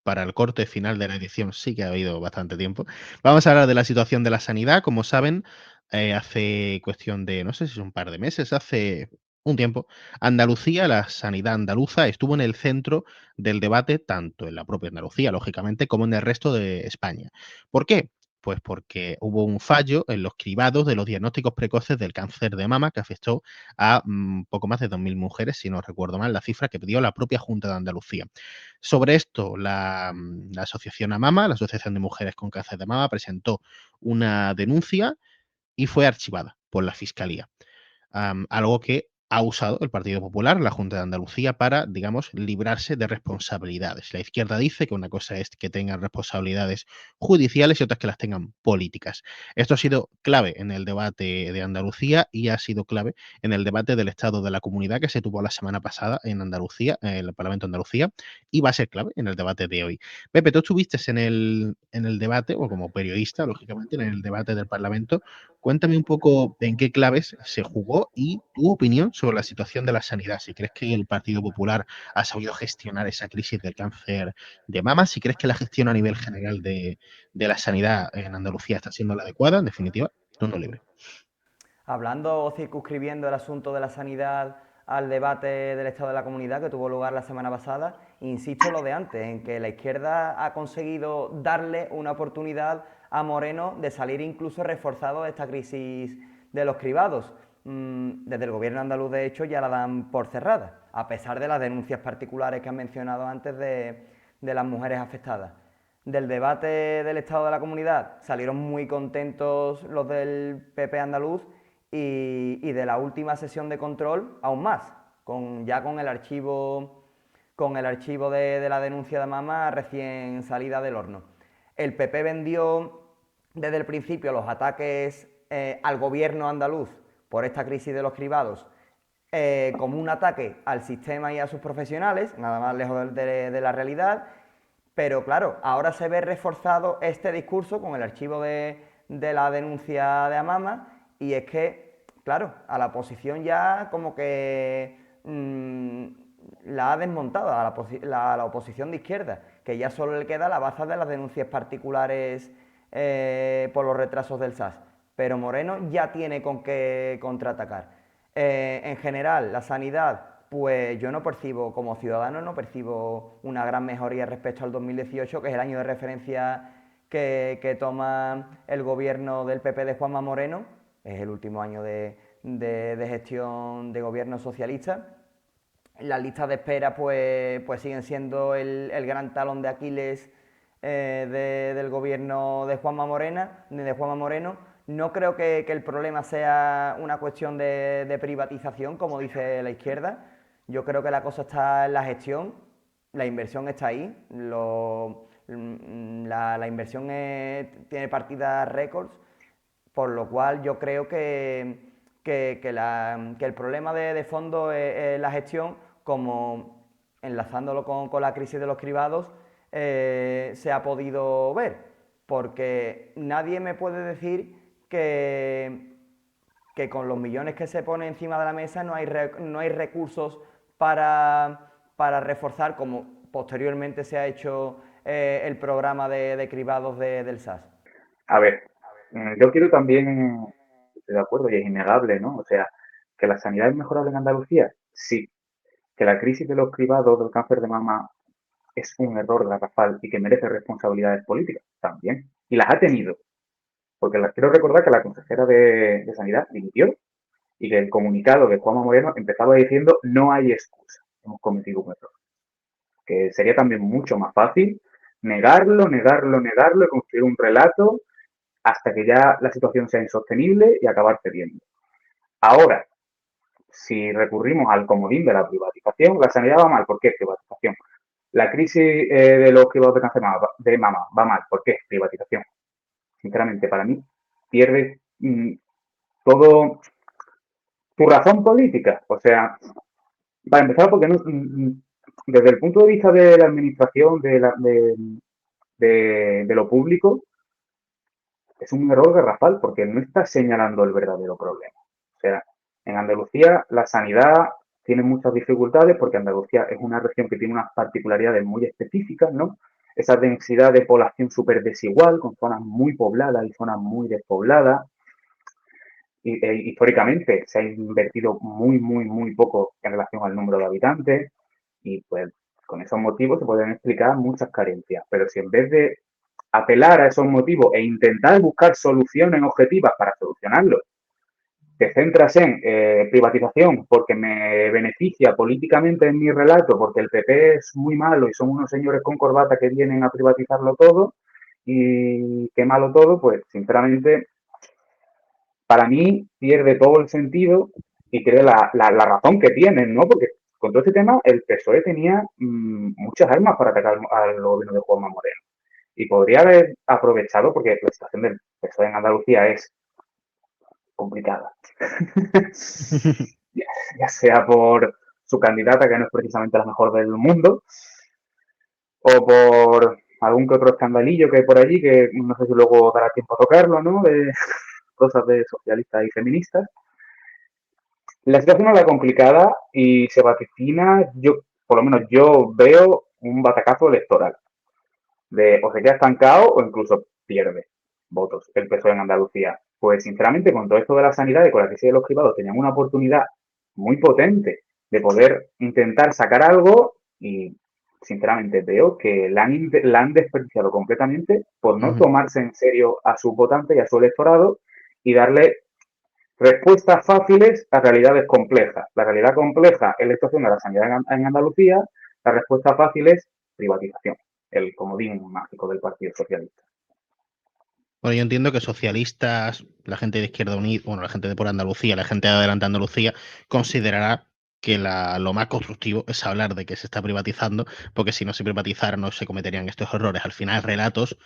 [SPEAKER 1] para el corte final de la edición sí que ha habido bastante tiempo. Vamos a hablar de la situación de la sanidad. Como saben, hace cuestión de, no sé si es un par de meses, hace un tiempo, Andalucía, la sanidad andaluza, estuvo en el centro del debate, tanto en la propia Andalucía, lógicamente, como en el resto de España. ¿Por qué? Pues porque hubo un fallo en los cribados de los diagnósticos precoces del cáncer de mama que afectó a poco más de 2.000 mujeres, si no recuerdo mal, la cifra que pidió la propia Junta de Andalucía. Sobre esto, la asociación AMAMA, la Asociación de Mujeres con Cáncer de Mama, presentó una denuncia y fue archivada por la Fiscalía. Algo que ha usado el Partido Popular, la Junta de Andalucía, para, digamos, librarse de responsabilidades. La izquierda dice que una cosa es que tengan responsabilidades judiciales y otra es que las tengan políticas. Esto ha sido clave en el debate de Andalucía y ha sido clave en el debate del Estado de la Comunidad que se tuvo la semana pasada en Andalucía, en el Parlamento de Andalucía, y va a ser clave en el debate de hoy. Pepe, tú estuviste en el debate, o como periodista, lógicamente, en el debate del Parlamento. Cuéntame un poco en qué claves se jugó y tu opinión sobre la situación de la sanidad. Si crees que el Partido Popular ha sabido gestionar esa crisis del cáncer de mama, si crees que la gestión a nivel general de la sanidad en Andalucía está siendo la adecuada, en definitiva, turno libre.
[SPEAKER 4] Hablando o circunscribiendo el asunto de la sanidad al debate del Estado de la Comunidad que tuvo lugar la semana pasada, insisto en lo de antes, en que la izquierda ha conseguido darle una oportunidad a Moreno de salir incluso reforzado de esta crisis de los cribados. Desde el gobierno andaluz, de hecho, ya la dan por cerrada, a pesar de las denuncias particulares que han mencionado antes de las mujeres afectadas. Del debate del Estado de la Comunidad salieron muy contentos los del PP andaluz y de la última sesión de control aún más, ya con el archivo de la denuncia de Mama recién salida del horno. El PP vendió desde el principio los ataques al gobierno andaluz por esta crisis de los cribados como un ataque al sistema y a sus profesionales, nada más lejos de la realidad. Pero claro, ahora se ve reforzado este discurso con el archivo de la denuncia de Amama, y es que, claro, a la oposición ya como que la ha desmontado, a la oposición de izquierda, que ya solo le queda la baza de las denuncias particulares por los retrasos del SAS. Pero Moreno ya tiene con qué contraatacar. En general, la sanidad, pues yo no percibo, como ciudadano, no percibo una gran mejoría respecto al 2018, que es el año de referencia que toma el gobierno del PP de Juanma Moreno. Es el último año de gestión de gobierno socialista. Las listas de espera pues siguen siendo el gran talón de Aquiles del gobierno de Juanma Moreno. No creo que el problema sea una cuestión de privatización, como dice la izquierda. Yo creo que la cosa está en la gestión, la inversión está ahí, la inversión tiene partidas récords, por lo cual yo creo que el problema de fondo es la gestión, como enlazándolo con la crisis de los cribados se ha podido ver, porque nadie me puede decir que con los millones que se ponen encima de la mesa no hay recursos para reforzar, como posteriormente se ha hecho el programa de cribados del SAS.
[SPEAKER 3] A ver, yo quiero también, estoy de acuerdo y es innegable, ¿no? O sea, que la sanidad es mejorable en Andalucía, sí. Que la crisis de los cribados del cáncer de mama es un error garrafal y que merece responsabilidades políticas, también. Y las ha tenido. Porque quiero recordar que la consejera de Sanidad dimitió y que el comunicado de Juanma Moreno empezaba diciendo no hay excusa, hemos cometido un error. Que sería también mucho más fácil negarlo y construir un relato hasta que ya la situación sea insostenible y acabar cediendo. Ahora, si recurrimos al comodín de la privatización, la sanidad va mal. ¿Por qué? Privatización. La crisis de los cribados de cáncer de mama va mal. ¿Por qué? Privatización. Sinceramente, para mí, pierde todo tu razón política. O sea, para empezar, porque no, desde el punto de vista de la administración, de lo público, es un error garrafal porque no está señalando el verdadero problema. O sea, en Andalucía la sanidad tiene muchas dificultades porque Andalucía es una región que tiene unas particularidades muy específicas, ¿no? Esa densidad de población súper desigual, con zonas muy pobladas y zonas muy despobladas. Históricamente se ha invertido muy poco en relación al número de habitantes y pues con esos motivos se pueden explicar muchas carencias. Pero si en vez de apelar a esos motivos e intentar buscar soluciones objetivas para solucionarlos, te centras en privatización porque me beneficia políticamente en mi relato, porque el PP es muy malo y son unos señores con corbata que vienen a privatizarlo todo y qué malo todo, pues sinceramente para mí pierde todo el sentido y pierde la razón que tienen, ¿no? Porque con todo este tema el PSOE tenía muchas armas para atacar al gobierno de Juanma Moreno y podría haber aprovechado, porque la situación del PSOE en Andalucía es complicada, ya sea por su candidata, que no es precisamente la mejor del mundo, o por algún que otro escandalillo que hay por allí, que no sé si luego dará tiempo a tocarlo, ¿no? De cosas de socialistas y feministas. La situación es la complicada y se vaticina, yo, por lo menos yo veo un batacazo electoral. De o se queda estancado o incluso pierde votos el PSOE en Andalucía. Pues sinceramente con todo esto de la sanidad y con la crisis de los cribados tenían una oportunidad muy potente de poder intentar sacar algo y sinceramente veo que la han desperdiciado completamente por no tomarse en serio a sus votantes y a su electorado y darle respuestas fáciles a realidades complejas. La realidad compleja es la situación de la sanidad en Andalucía, la respuesta fácil es privatización, el comodín mágico del Partido Socialista.
[SPEAKER 1] Bueno, yo entiendo que socialistas, la gente de Izquierda Unida, bueno, la gente de por Andalucía, la gente de Adelante Andalucía, considerará que lo más constructivo es hablar de que se está privatizando, porque si no se privatizara no se cometerían estos errores. Al final, relatos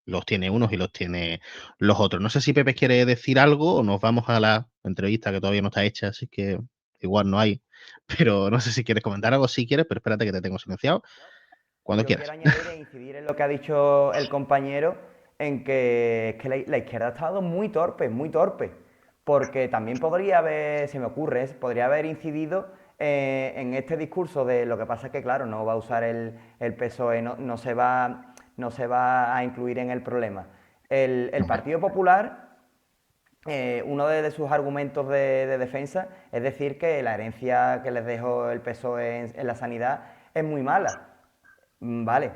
[SPEAKER 1] los tiene unos y los tiene los otros. No sé si Pepe quiere decir algo o nos vamos a la entrevista que todavía no está hecha, así que igual no hay. Pero no sé si quieres comentar algo, si quieres, pero espérate que te tengo silenciado. Cuando
[SPEAKER 4] Yo
[SPEAKER 1] quieras.
[SPEAKER 4] quiero añadir e incidir en lo que ha dicho el compañero, en que, la izquierda ha estado muy torpe, porque también podría haber, se me ocurre, podría haber incidido en este discurso de lo que pasa es que, claro, no va a usar el PSOE, no se va a incluir en el problema. El Partido Popular, uno de sus argumentos de defensa es decir que la herencia que les dejó el PSOE en la sanidad es muy mala. Vale,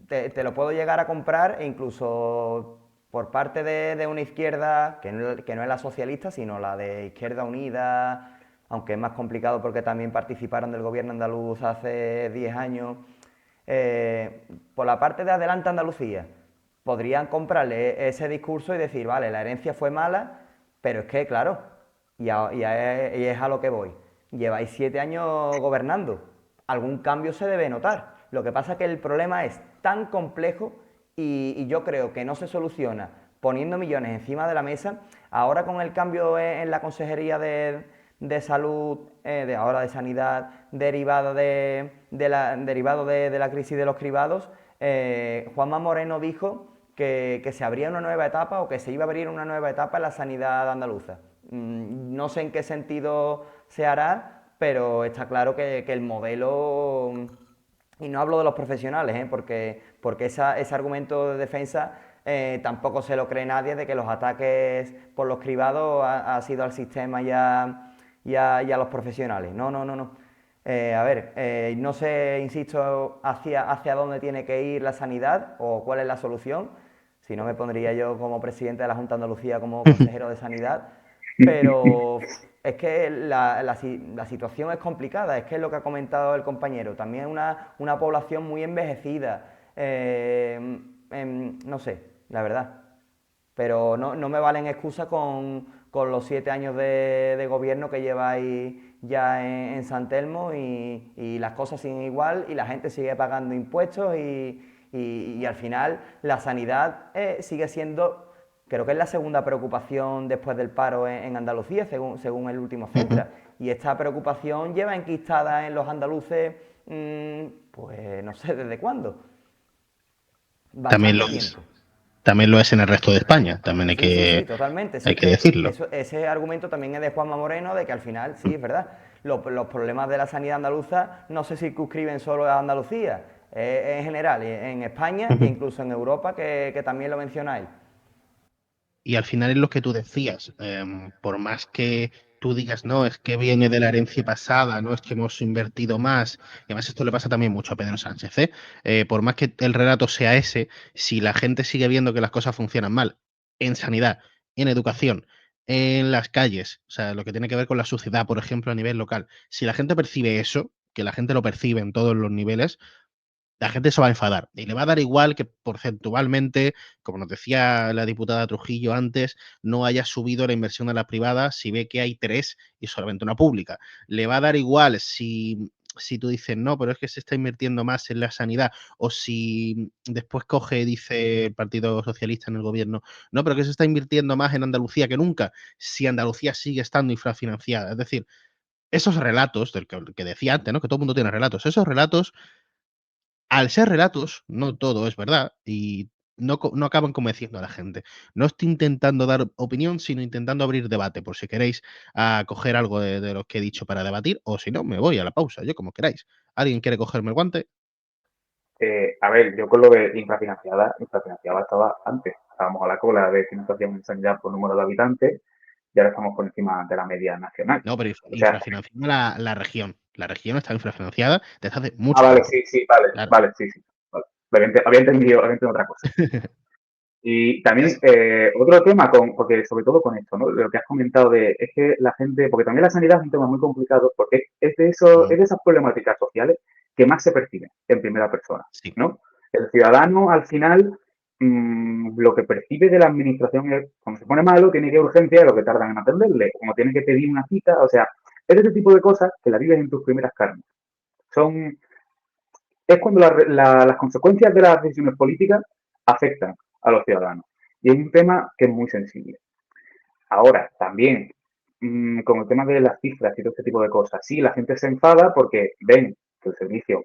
[SPEAKER 4] te lo puedo llegar a comprar e incluso por parte de una izquierda que no es la socialista, sino la de Izquierda Unida, aunque es más complicado porque también participaron del gobierno andaluz hace 10 años. Por la parte de Adelante Andalucía, podrían comprarle ese discurso y decir, vale, la herencia fue mala, pero es que, claro, y es a lo que voy. Lleváis 7 años gobernando, algún cambio se debe notar. Lo que pasa es que el problema es tan complejo y yo creo que no se soluciona poniendo millones encima de la mesa. Ahora con el cambio en la Consejería de Salud, ahora de Sanidad, derivado de la crisis de los cribados, Juanma Moreno dijo que se abría una nueva etapa o que se iba a abrir una nueva etapa en la sanidad andaluza. No sé en qué sentido se hará, pero está claro que el modelo, y no hablo de los profesionales, porque ese argumento de defensa tampoco se lo cree nadie, de que los ataques por los cribados ha sido al sistema y a los profesionales. No. A ver, no sé, insisto, hacia dónde tiene que ir la sanidad o cuál es la solución. Si no, me pondría yo como presidente de la Junta de Andalucía como consejero de sanidad. Pero es que la situación es complicada, es que es lo que ha comentado el compañero. También una población muy envejecida. No sé, la verdad. Pero no me valen excusas con con los 7 años de gobierno que lleváis ya en San Telmo y las cosas siguen igual y la gente sigue pagando impuestos y al final la sanidad sigue siendo, creo que es la segunda preocupación después del paro en Andalucía, según el último Centra. Y esta preocupación lleva enquistada en los andaluces, pues no sé desde cuándo.
[SPEAKER 1] También
[SPEAKER 4] Bastante
[SPEAKER 1] lo
[SPEAKER 4] tiempo.
[SPEAKER 1] es. También lo es en el resto de España, también
[SPEAKER 4] Sí, totalmente. Sí,
[SPEAKER 1] hay
[SPEAKER 4] es
[SPEAKER 1] que
[SPEAKER 4] que
[SPEAKER 1] decirlo.
[SPEAKER 4] ese argumento también es de Juanma Moreno, de que al final, sí, es verdad, los problemas de la sanidad andaluza no se circunscriben solo a Andalucía, en general, en España e incluso en Europa, que también lo mencionáis.
[SPEAKER 1] Y al final es lo que tú decías, por más que tú digas, no, es que viene de la herencia pasada, no es que hemos invertido más, y además esto le pasa también mucho a Pedro Sánchez, ¿eh? Por más que el relato sea ese, si la gente sigue viendo que las cosas funcionan mal, en sanidad, en educación, en las calles, o sea, lo que tiene que ver con la sociedad, por ejemplo, a nivel local, si la gente percibe eso, que la gente lo percibe en todos los niveles, la gente se va a enfadar y le va a dar igual que porcentualmente, como nos decía la diputada Trujillo antes, no haya subido la inversión de la privada si ve que hay tres y solamente una pública. Le va a dar igual si tú dices, no, pero es que se está invirtiendo más en la sanidad, o si después coge, dice el Partido Socialista en el gobierno, no, pero que se está invirtiendo más en Andalucía que nunca, si Andalucía sigue estando infrafinanciada. Es decir, esos relatos, del que decía antes, ¿no? Que todo el mundo tiene relatos, esos relatos al ser relatos, no todo es verdad y no acaban convenciendo a la gente. No estoy intentando dar opinión, sino intentando abrir debate, por si queréis coger algo de lo que he dicho para debatir, o si no, me voy a la pausa, yo como queráis. ¿Alguien quiere cogerme el guante?
[SPEAKER 3] A ver, yo con lo de infrafinanciada estaba antes. Estábamos a la cola de financiación en sanidad por número de habitantes y ahora estamos por encima de la media nacional.
[SPEAKER 1] No, pero
[SPEAKER 3] O sea,
[SPEAKER 1] infrafinanciada la región. La región está infrafinanciada desde hace mucho
[SPEAKER 3] vale,
[SPEAKER 1] tiempo.
[SPEAKER 3] sí, vale,
[SPEAKER 1] Claro.
[SPEAKER 3] vale, sí, sí. Vale. Había entendido otra cosa. Y también otro tema, porque sobre todo con esto, ¿no? Lo que has comentado es que la gente, porque también la sanidad es un tema muy complicado, porque es de esas problemáticas sociales que más se perciben en primera persona,
[SPEAKER 1] Sí.
[SPEAKER 3] ¿no? El ciudadano, al final, lo que percibe de la administración es, cuando se pone malo, tiene que ir a urgencia, lo que tardan en atenderle, como tiene que pedir una cita, o sea, es ese tipo de cosas que la vives en tus primeras carnes. Es cuando las consecuencias de las decisiones políticas afectan a los ciudadanos. Y es un tema que es muy sensible. Ahora, también, con el tema de las cifras y todo este tipo de cosas, sí, la gente se enfada porque ven que el servicio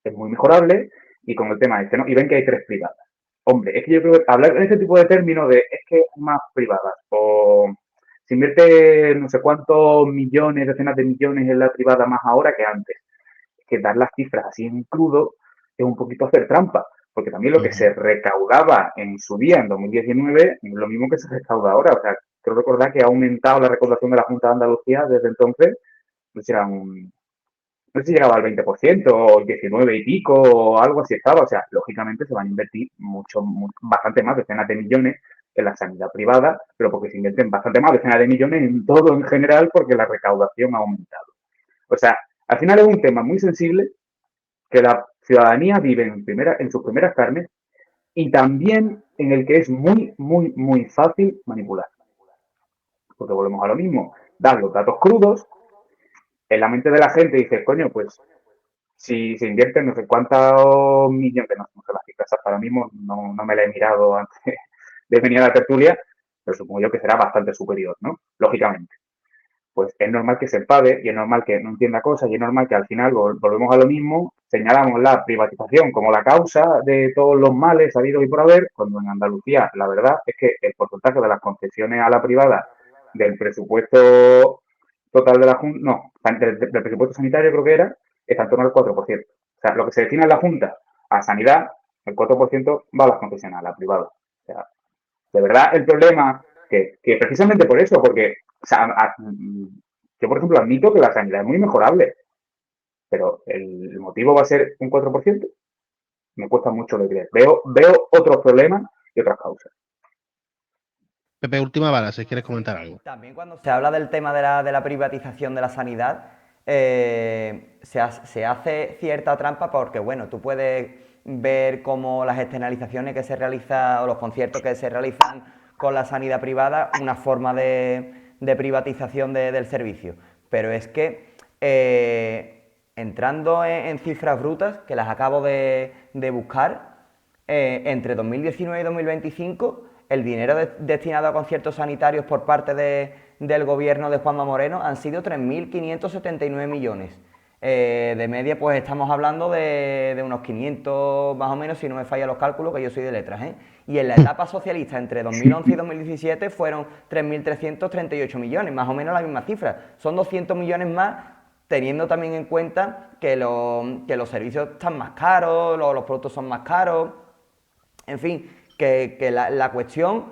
[SPEAKER 3] es muy mejorable y con el tema este, ¿no? Y ven que hay tres privadas. Hombre, es que yo creo que hablar en ese tipo de términos de es que hay más privadas o se invierte no sé cuántos millones, decenas de millones en la privada más ahora que antes, que dar las cifras así en crudo es un poquito hacer trampa, porque también lo que se recaudaba en su día, en 2019, es lo mismo que se recauda ahora. O sea, creo recordar que ha aumentado la recaudación de la Junta de Andalucía desde entonces, no sé si era no sé si llegaba al 20% o 19 y pico o algo así estaba. O sea, lógicamente se van a invertir bastante más, decenas de millones en la sanidad privada, pero porque se invierten bastante más, decenas de millones en todo en general porque la recaudación ha aumentado. O sea, al final es un tema muy sensible que la ciudadanía vive en sus primeras carnes y también en el que es muy, muy, muy fácil manipular. Porque volvemos a lo mismo, dar los datos crudos, en la mente de la gente dice, coño, pues si se invierten no sé cuántos millones, que no sé las cifras ahora mismo, no me la he mirado antes de venir a la tertulia, pero supongo yo que será bastante superior, ¿no? Lógicamente. Pues es normal que se enfade y es normal que no entienda cosas y es normal que al final volvemos a lo mismo, señalamos la privatización como la causa de todos los males habidos y por haber, cuando en Andalucía la verdad es que el porcentaje de las concesiones a la privada del presupuesto total de la Junta, no, del presupuesto sanitario creo que era, está en torno al 4%. O sea, lo que se destina en la Junta a sanidad, el 4% va a las concesiones, a la privada. O sea, de verdad el problema que precisamente por eso, porque o sea, yo por ejemplo admito que la sanidad es muy mejorable, pero el motivo va a ser un 4%. Me cuesta mucho de creer. Veo otros problemas y otras causas.
[SPEAKER 1] Pepe, última bala, si quieres comentar algo.
[SPEAKER 4] También cuando se habla del tema de la privatización de la sanidad, se hace cierta trampa porque, bueno, tú puedes ver cómo las externalizaciones que se realizan o los conciertos que se realizan con la sanidad privada una forma de privatización del servicio. Pero es que entrando en cifras brutas, que las acabo de buscar, entre 2019 y 2025, el dinero destinado a conciertos sanitarios por parte del gobierno de Juanma Moreno han sido 3.579 millones. De media, pues estamos hablando de unos 500 más o menos, si no me fallan los cálculos, que yo soy de letras, ¿eh? Y en la etapa socialista, entre 2011 y 2017, fueron 3.338 millones, más o menos la misma cifra. Son 200 millones más, teniendo también en cuenta que los servicios están más caros, los productos son más caros. En fin, que la cuestión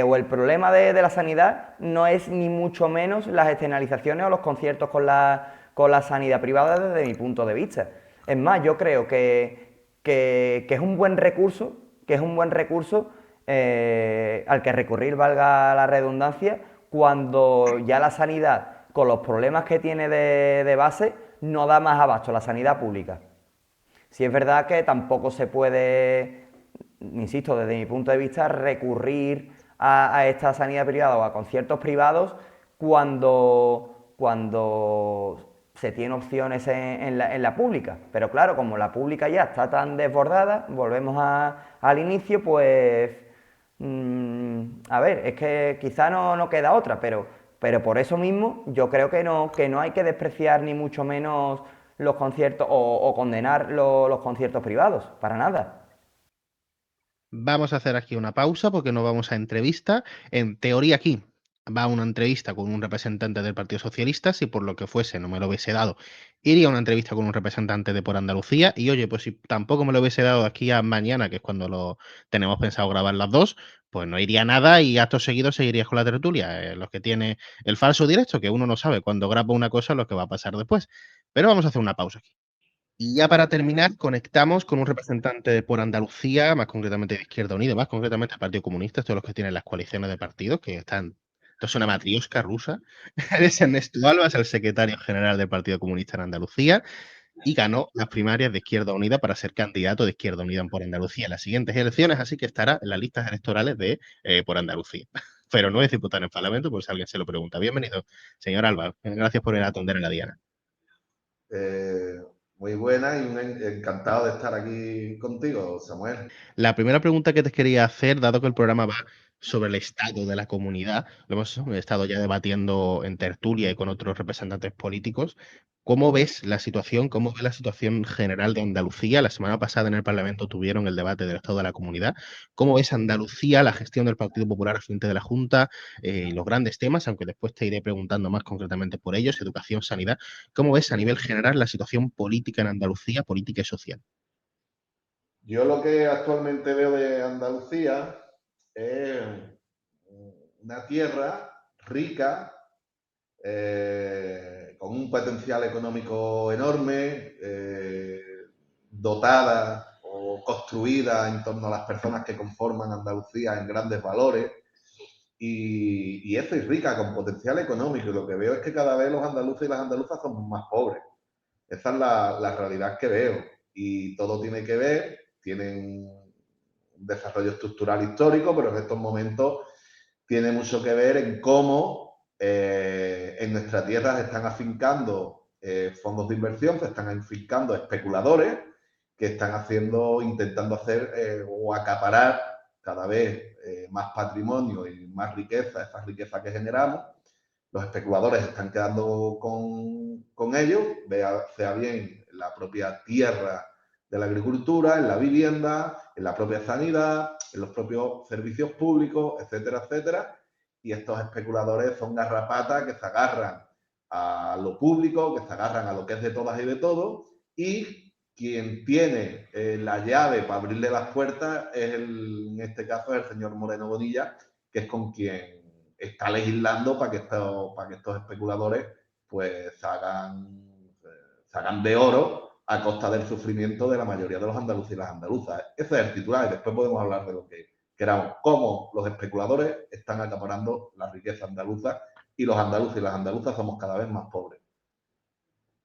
[SPEAKER 4] o el problema de la sanidad no es ni mucho menos las externalizaciones o los conciertos con la sanidad privada desde mi punto de vista. Es más, yo creo que es un buen recurso, al que recurrir, valga la redundancia, cuando ya la sanidad, con los problemas que tiene de base, no da más abasto, la sanidad pública. Si es verdad que tampoco se puede, insisto, desde mi punto de vista, recurrir a esta sanidad privada o a conciertos privados cuando se tiene opciones en la pública. Pero claro, como la pública ya está tan desbordada, volvemos al inicio, pues a ver, es que quizá no queda otra, pero por eso mismo yo creo que no hay que despreciar ni mucho menos los conciertos o condenar los conciertos privados, para nada.
[SPEAKER 1] Vamos a hacer aquí una pausa porque no vamos a entrevista. En teoría aquí va una entrevista con un representante del Partido Socialista. Si por lo que fuese no me lo hubiese dado, iría a una entrevista con un representante de Por Andalucía. Y oye, pues si tampoco me lo hubiese dado aquí a mañana, que es cuando lo tenemos pensado grabar las dos, pues no iría nada y acto seguido seguirías con la tertulia. Los que tiene el falso directo, que uno no sabe cuando graba una cosa lo que va a pasar después. Pero vamos a hacer una pausa aquí. Y ya para terminar, conectamos con un representante de Por Andalucía, más concretamente de Izquierda Unida, más concretamente del Partido Comunista, todos los que tienen las coaliciones de partidos, que están. Esto es una matriosca rusa. Es Ernesto Albas, el secretario general del Partido Comunista en Andalucía, y ganó las primarias de Izquierda Unida para ser candidato de Izquierda Unida en Por Andalucía en las siguientes elecciones, así que estará en las listas electorales de Por Andalucía. Pero no es diputado en el Parlamento, por si alguien se lo pregunta. Bienvenido, señor Albas. Gracias por atender a la Diana.
[SPEAKER 6] Muy buena y encantado de estar aquí contigo, Samuel.
[SPEAKER 1] La primera pregunta que te quería hacer, dado que el programa va sobre el estado de la comunidad, lo hemos estado ya debatiendo en tertulia y con otros representantes políticos, ¿cómo ves la situación? ¿Cómo ves la situación general de Andalucía? La semana pasada en el Parlamento tuvieron el debate del estado de la comunidad. ¿Cómo ves Andalucía, la gestión del Partido Popular al frente de la Junta, los grandes temas, aunque después te iré preguntando más concretamente por ellos, educación, sanidad? ¿Cómo ves a nivel general la situación política en Andalucía, política y social?
[SPEAKER 6] Yo lo que actualmente veo de Andalucía es una tierra rica, con un potencial económico enorme, dotada o construida en torno a las personas que conforman Andalucía en grandes valores. Y eso es rica, con potencial económico. Y lo que veo es que cada vez los andaluces y las andaluzas somos más pobres. Esa es la realidad que veo. Y todo tiene que ver, tienen un desarrollo estructural histórico, pero en estos momentos tiene mucho que ver en cómo en nuestra tierra se están afincando fondos de inversión, se están afincando especuladores que están intentando hacer o acaparar cada vez más patrimonio y más riqueza, esa riqueza que generamos. Los especuladores están quedando con ellos, sea bien en la propia tierra de la agricultura, en la vivienda, en la propia sanidad, en los propios servicios públicos, etcétera, etcétera. Y estos especuladores son garrapatas que se agarran a lo público, que se agarran a lo que es de todas y de todos, y quien tiene la llave para abrirle las puertas en este caso es el señor Moreno Bonilla, que es con quien está legislando para que estos especuladores pues se hagan de oro a costa del sufrimiento de la mayoría de los andaluces y las andaluzas. Ese es el titular y después podemos hablar de lo que queramos, cómo los especuladores están acaparando la riqueza andaluza y los andaluces y las andaluzas somos cada vez más pobres.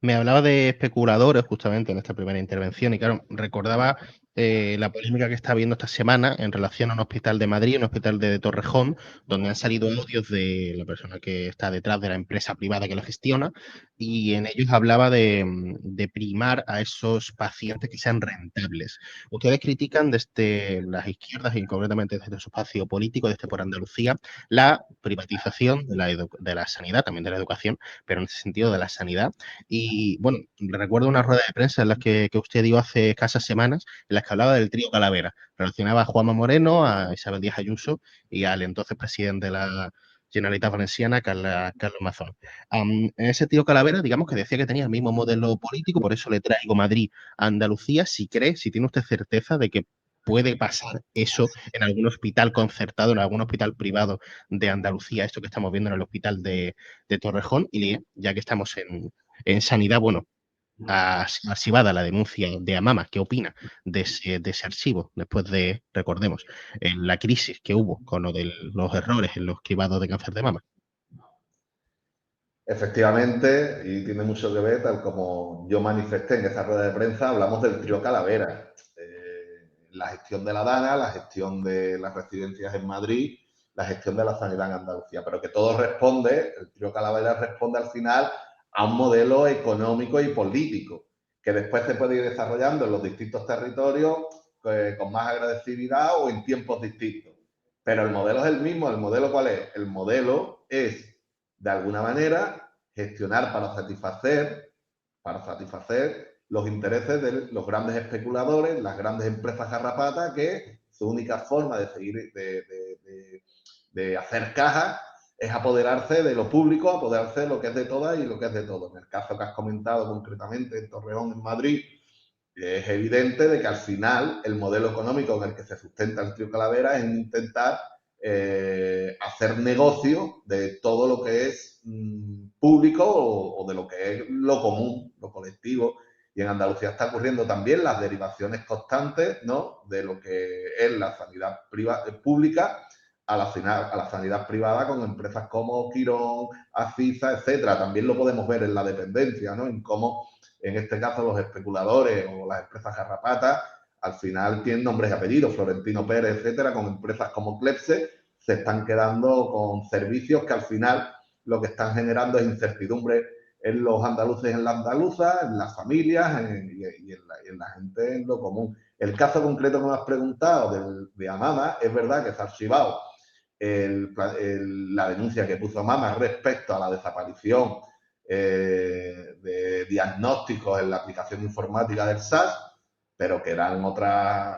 [SPEAKER 1] Me hablaba de especuladores justamente en esta primera intervención y claro, recordaba la polémica que está habiendo esta semana en relación a un hospital de Madrid, un hospital de Torrejón, donde han salido audios de la persona que está detrás de la empresa privada que lo gestiona, y en ellos hablaba de primar a esos pacientes que sean rentables. Ustedes critican desde las izquierdas y concretamente desde su espacio político, desde por Andalucía, la privatización de la sanidad, también de la educación, pero en ese sentido de la sanidad. Y bueno, recuerdo una rueda de prensa en la que usted dio hace escasas semanas, en las que hablaba del trío Calavera. Relacionaba a Juanma Moreno, a Isabel Díaz Ayuso y al entonces presidente de la Generalitat Valenciana, Carlos Mazón. En ese trío Calavera, digamos que decía que tenía el mismo modelo político, por eso le traigo Madrid a Andalucía. Si cree, si tiene usted certeza de que puede pasar eso en algún hospital concertado, en algún hospital privado de Andalucía, esto que estamos viendo en el hospital de Torrejón, y ya que estamos en sanidad, bueno, archivada la denuncia de Amama. ¿Qué opina de ese archivo después de, recordemos, la crisis que hubo con lo de los errores en los cribados de cáncer de mama?
[SPEAKER 6] Efectivamente, y tiene mucho que ver, tal como yo manifesté en esa rueda de prensa, hablamos del trío Calavera. La gestión de la DANA, la gestión de las residencias en Madrid, la gestión de la sanidad en Andalucía, pero que todo responde, el trío Calavera responde al final a un modelo económico y político, que después se puede ir desarrollando en los distintos territorios con más agresividad o en tiempos distintos. Pero el modelo es el mismo. ¿El modelo cuál es? El modelo es, de alguna manera, gestionar para satisfacer los intereses de los grandes especuladores, las grandes empresas garrapatas, que su única forma de seguir, de hacer caja es apoderarse de lo público, apoderarse de lo que es de todas y lo que es de todo. En el caso que has comentado concretamente en Torreón, en Madrid, es evidente de que al final el modelo económico en el que se sustenta el trío Calavera es intentar hacer negocio de todo lo que es público o de lo que es lo común, lo colectivo. Y en Andalucía está ocurriendo también las derivaciones constantes, ¿no?, de lo que es la sanidad pública a la sanidad privada, con empresas como Quirón, Acisa, etcétera. También lo podemos ver en la dependencia, ¿no?, en cómo, en este caso, los especuladores o las empresas garrapatas al final tienen nombres y apellidos, Florentino Pérez, etcétera, con empresas como Clepse, se están quedando con servicios que al final lo que están generando es incertidumbre en los andaluces, en las andaluzas, en las familias y en la gente en lo común. El caso concreto que me has preguntado de Amama, es verdad que se ha archivado la denuncia que puso Amama respecto a la desaparición de diagnósticos en la aplicación informática del SAS, pero que eran otras,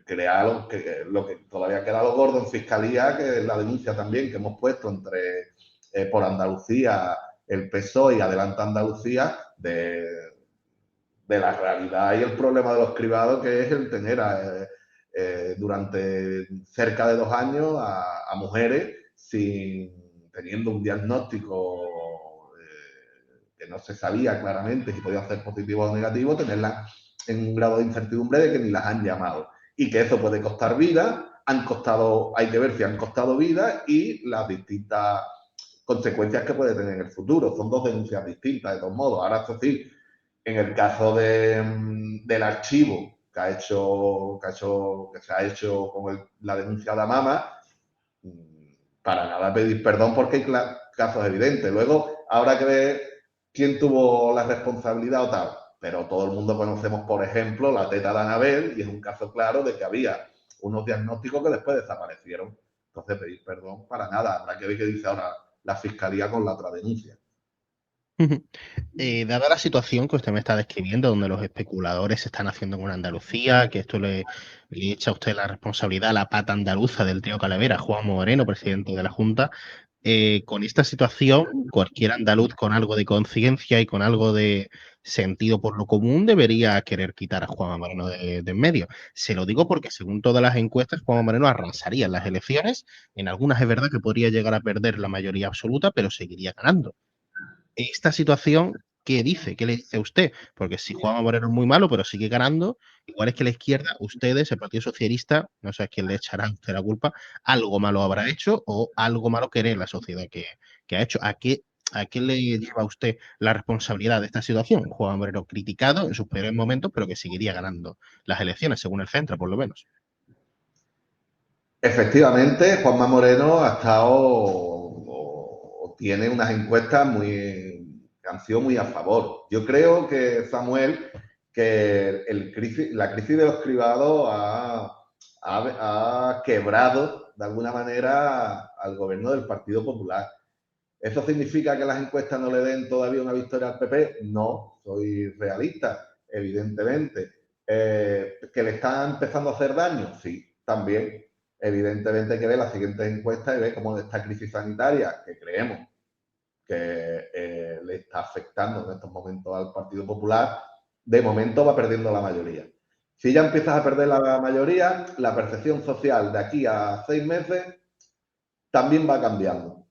[SPEAKER 6] que lo que todavía queda lo gordo en Fiscalía, que es la denuncia también que hemos puesto entre por Andalucía, el PSOE y Adelante Andalucía, de la realidad y el problema de los cribados, que es el tener durante cerca de 2 años a mujeres teniendo un diagnóstico que no se sabía claramente si podía ser positivo o negativo, tenerla en un grado de incertidumbre de que ni las han llamado. Y que eso puede costar vida, hay que ver si han costado vida y las distintas consecuencias que puede tener en el futuro. Son 2 denuncias distintas, de todos modos. Ahora, eso sí, en el caso del archivo que se ha hecho con la denuncia de Amama, para nada pedir perdón porque hay casos evidentes. Luego habrá que ver quién tuvo la responsabilidad o tal. Pero todo el mundo conocemos, por ejemplo, la teta de Anabel, y es un caso claro de que había unos diagnósticos que después desaparecieron. Entonces, pedir perdón para nada. Habrá que ver qué dice ahora la Fiscalía con la otra denuncia.
[SPEAKER 1] Dada la situación que usted me está describiendo, donde los especuladores se están haciendo con Andalucía, que esto le echa a usted la responsabilidad a la pata andaluza del trío Calavera, Juan Moreno, presidente de la Junta, con esta situación, cualquier andaluz con algo de conciencia y con algo de sentido por lo común debería querer quitar a Juan Moreno de en medio. Se lo digo porque, según todas las encuestas, Juan Moreno arrasaría en las elecciones. En algunas es verdad que podría llegar a perder la mayoría absoluta, pero seguiría ganando. Esta situación, ¿qué dice? ¿Qué le dice a usted? Porque si Juanma Moreno es muy malo, pero sigue ganando, igual es que la izquierda, ustedes, el Partido Socialista, no sé a quién le echará a usted la culpa, algo malo habrá hecho o algo malo cree la sociedad que ha hecho. ¿A qué ¿A qué le lleva a usted la responsabilidad de esta situación? Juan Moreno criticado en sus peores momentos, pero que seguiría ganando las elecciones, según el centro, por lo menos.
[SPEAKER 6] Efectivamente, Juanma Moreno ha estado o tiene unas encuestas que han sido muy a favor. Yo creo que, Samuel, que la crisis de los cribados ha quebrado de alguna manera al gobierno del Partido Popular. ¿Eso significa que las encuestas no le den todavía una victoria al PP? No, soy realista, evidentemente. ¿Que le están empezando a hacer daño? Sí, también. Evidentemente hay que ver las siguientes encuestas y ver cómo esta crisis sanitaria, que creemos que le está afectando en estos momentos al Partido Popular, de momento va perdiendo la mayoría. Si ya empiezas a perder la mayoría, la percepción social de aquí a 6 meses también va cambiando.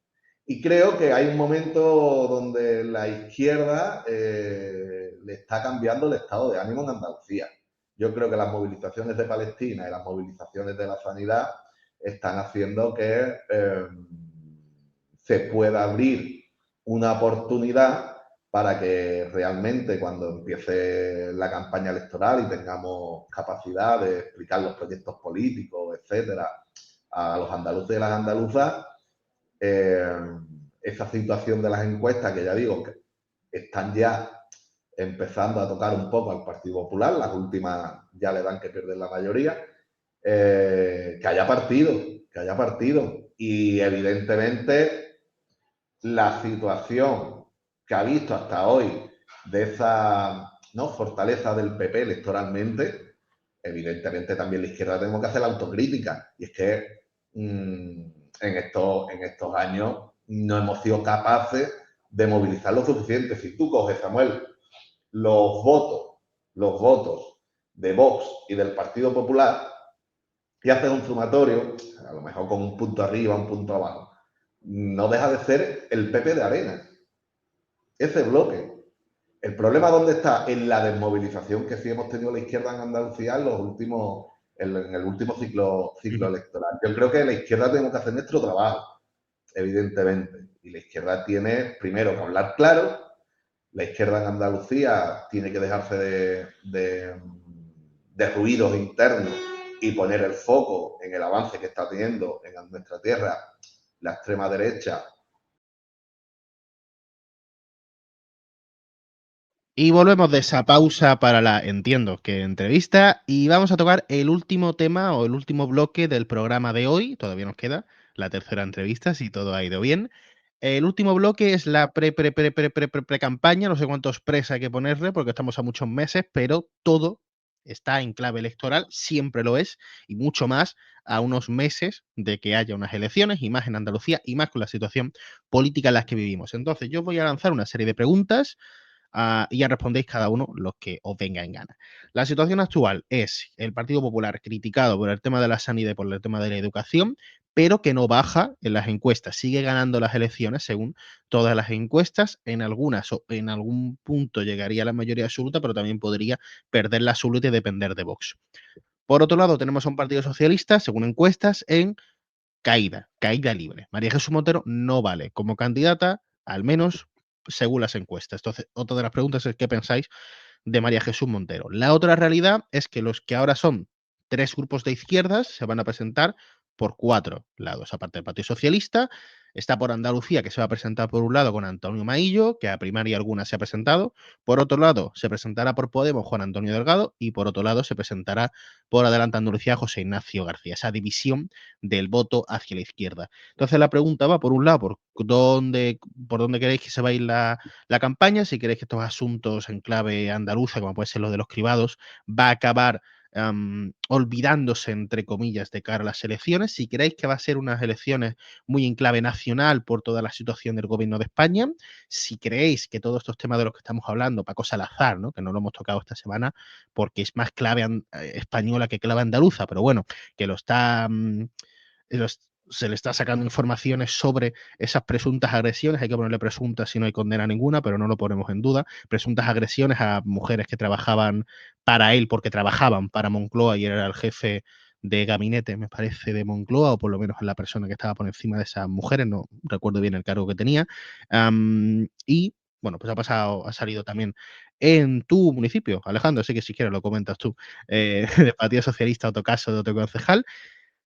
[SPEAKER 6] Y creo que hay un momento donde la izquierda le está cambiando el estado de ánimo en Andalucía. Yo creo que las movilizaciones de Palestina y las movilizaciones de la sanidad están haciendo que se pueda abrir una oportunidad para que realmente cuando empiece la campaña electoral y tengamos capacidad de explicar los proyectos políticos, etcétera, a los andaluces y a las andaluzas, esa situación de las encuestas, que ya digo, que están ya empezando a tocar un poco al Partido Popular, las últimas ya le dan que pierden la mayoría, que haya partido. Y evidentemente la situación que ha visto hasta hoy de esa fortaleza del PP electoralmente, evidentemente también la izquierda tenemos que hacer la autocrítica. Y es que en estos años no hemos sido capaces de movilizar lo suficiente. Si tú coges, Samuel, los votos de Vox y del Partido Popular y haces un sumatorio, a lo mejor con un punto arriba, un punto abajo, no deja de ser el PP de Arenas. Ese bloque. ¿El problema dónde está? En la desmovilización que sí hemos tenido la izquierda en Andalucía en el último ciclo electoral. Yo creo que la izquierda tenemos que hacer nuestro trabajo, evidentemente. Y la izquierda tiene, primero, que hablar claro. La izquierda en Andalucía tiene que dejarse de ruidos internos y poner el foco en el avance que está teniendo en nuestra tierra la extrema derecha.
[SPEAKER 1] Y volvemos de esa pausa para la, entiendo que entrevista, y vamos a tocar el último tema o el último bloque del programa de hoy. Todavía nos queda la tercera entrevista, si todo ha ido bien. El último bloque es la pre-campaña, no sé cuántos pres hay que ponerle porque estamos a muchos meses, pero todo está en clave electoral, siempre lo es, y mucho más a unos meses de que haya unas elecciones, y más en Andalucía, y más con la situación política en la que vivimos. Entonces, yo voy a lanzar una serie de preguntas y ya respondéis cada uno los que os venga en gana. La situación actual es el Partido Popular criticado por el tema de la sanidad y por el tema de la educación, pero que no baja en las encuestas, sigue ganando las elecciones según todas las encuestas, en algunas o en algún punto llegaría a la mayoría absoluta, pero también podría perder la absoluta y depender de Vox. Por otro lado, tenemos a un Partido Socialista, según encuestas, en caída libre. María Jesús Montero no vale como candidata, al menos según las encuestas. Entonces, otra de las preguntas es qué pensáis de María Jesús Montero. La otra realidad es que los que ahora son 3 grupos de izquierdas se van a presentar por 4 lados, aparte del Partido Socialista. Está por Andalucía, que se va a presentar por un lado con Antonio Maillo, que a primaria alguna se ha presentado. Por otro lado, se presentará por Podemos Juan Antonio Delgado. Y por otro lado, se presentará por Adelante Andalucía José Ignacio García. Esa división del voto hacia la izquierda. Entonces la pregunta va, por un lado, por dónde queréis que se va a ir la campaña, si queréis que estos asuntos en clave andaluza, como puede ser lo de los cribados, va a acabar olvidándose, entre comillas, de cara a las elecciones, si creéis que va a ser unas elecciones muy en clave nacional por toda la situación del gobierno de España, si creéis que todos estos temas de los que estamos hablando, Paco Salazar, ¿no?, que no lo hemos tocado esta semana porque es más clave española que clave andaluza, pero bueno, que se le está sacando informaciones sobre esas presuntas agresiones, hay que ponerle presuntas si no hay condena ninguna, pero no lo ponemos en duda, presuntas agresiones a mujeres que trabajaban para él porque trabajaban para Moncloa y era el jefe de gabinete, me parece, de Moncloa, o por lo menos la persona que estaba por encima de esas mujeres, no recuerdo bien el cargo que tenía. Y bueno, pues ha salido también en tu municipio, Alejandro, así que si quieres lo comentas tú, del Partido Socialista, otro caso de otro concejal.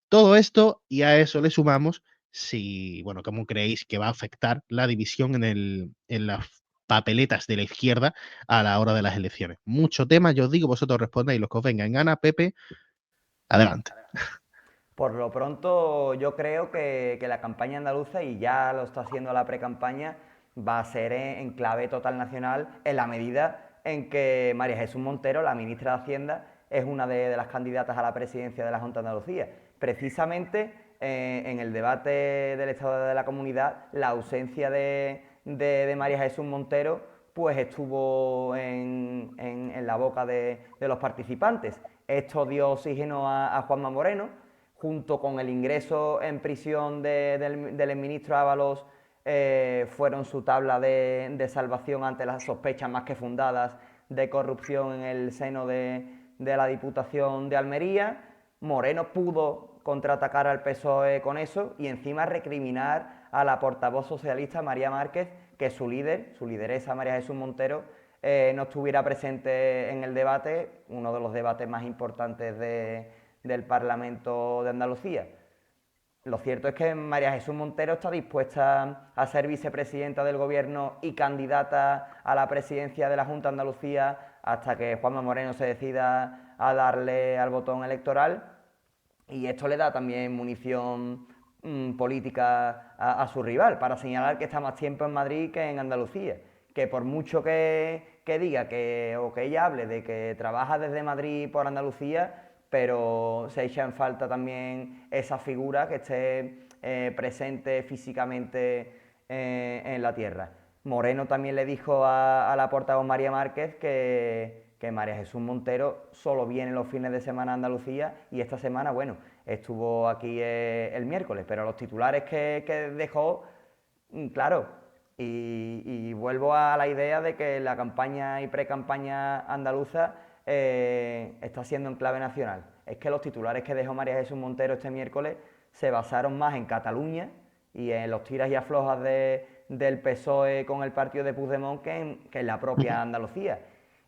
[SPEAKER 1] Todo esto, y a eso le sumamos si, bueno, cómo creéis que va a afectar la división en las papeletas de la izquierda a la hora de las elecciones. Mucho tema, yo os digo, vosotros respondéis los que os venga en gana. Pepe, adelante.
[SPEAKER 4] Por lo pronto, yo creo que la campaña andaluza, y ya lo está haciendo la precampaña, va a ser en clave total nacional en la medida en que María Jesús Montero, la ministra de Hacienda, es una de las candidatas a la presidencia de la Junta de Andalucía. Precisamente en el debate del Estado de la Comunidad, la ausencia de María Jesús Montero pues estuvo en la boca de los participantes. Esto dio oxígeno a Juanma Moreno, junto con el ingreso en prisión del exministro Ábalos, fueron su tabla de salvación ante las sospechas más que fundadas de corrupción en el seno de la Diputación de Almería. Moreno pudo contraatacar al PSOE con eso y encima recriminar a la portavoz socialista María Márquez que su lideresa María Jesús Montero, no estuviera presente en el debate, uno de los debates más importantes del Parlamento de Andalucía. Lo cierto es que María Jesús Montero está dispuesta a ser vicepresidenta del Gobierno y candidata a la presidencia de la Junta de Andalucía hasta que Juanma Moreno se decida a darle al botón electoral, y esto le da también munición política a su rival para señalar que está más tiempo en Madrid que en Andalucía, que por mucho que diga o que ella hable de que trabaja desde Madrid por Andalucía, pero se echa en falta también esa figura que esté presente físicamente en la tierra. Moreno también le dijo a la portavoz María Márquez que María Jesús Montero solo viene los fines de semana a Andalucía, y esta semana, bueno, estuvo aquí el miércoles, pero los titulares que dejó, claro, y vuelvo a la idea de que la campaña y pre-campaña andaluza está siendo en clave nacional. Es que los titulares que dejó María Jesús Montero este miércoles se basaron más en Cataluña y en los tiras y aflojas del PSOE con el partido de Puigdemont que en la propia Andalucía.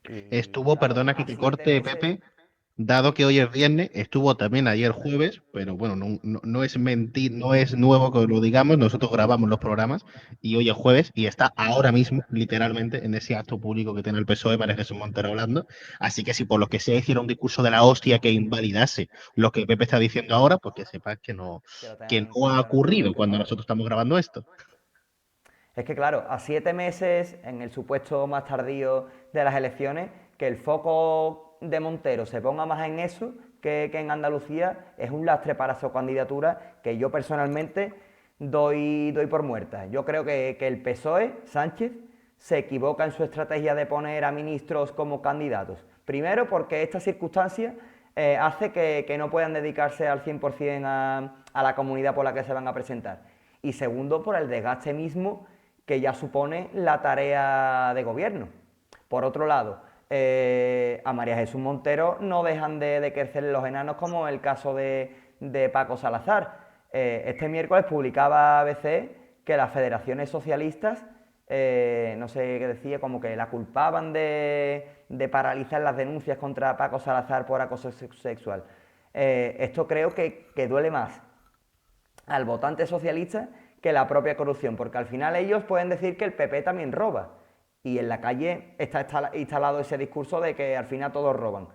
[SPEAKER 4] Y
[SPEAKER 1] Estuvo,
[SPEAKER 4] claro,
[SPEAKER 1] perdona que
[SPEAKER 4] a
[SPEAKER 1] te
[SPEAKER 4] 7
[SPEAKER 1] corte,
[SPEAKER 4] meses...
[SPEAKER 1] Pepe, dado que hoy es viernes, estuvo también ayer jueves, pero bueno, no es mentir, no es nuevo que lo digamos, nosotros grabamos los programas y hoy es jueves y está ahora mismo, literalmente, en ese acto público que tiene el PSOE, María Jesús Montero hablando. Así que si por lo que sea hiciera un discurso de la hostia que invalidase lo que Pepe está diciendo ahora, pues que sepas
[SPEAKER 4] Que lo
[SPEAKER 1] que
[SPEAKER 4] tengan en
[SPEAKER 1] no ha
[SPEAKER 4] cuenta nuestros
[SPEAKER 1] ocurrido
[SPEAKER 4] oyentes,
[SPEAKER 1] cuando
[SPEAKER 4] ¿no?
[SPEAKER 1] nosotros estamos grabando esto.
[SPEAKER 4] Es que claro, a 7 meses, en el supuesto más tardío de las elecciones, que el foco de Montero se ponga más en eso que en Andalucía es un lastre para su candidatura que yo personalmente doy por muerta. Yo creo que el PSOE, Sánchez, se equivoca en su estrategia de poner a ministros como candidatos. Primero porque esta circunstancia hace que no puedan dedicarse al 100% a la comunidad por la que se van a presentar. Y segundo, por el desgaste mismo que ya supone la tarea de gobierno. Por otro lado, a María Jesús Montero no dejan de crecerle los enanos, como el caso de Paco Salazar. Este miércoles publicaba ABC que las federaciones socialistas, no sé qué decía, como que la culpaban de paralizar las denuncias contra Paco Salazar por acoso sexual. Esto creo que duele más al votante socialista que la propia corrupción, porque al final ellos pueden decir que el PP también roba, y en la calle está instalado ese discurso de que al final todos roban.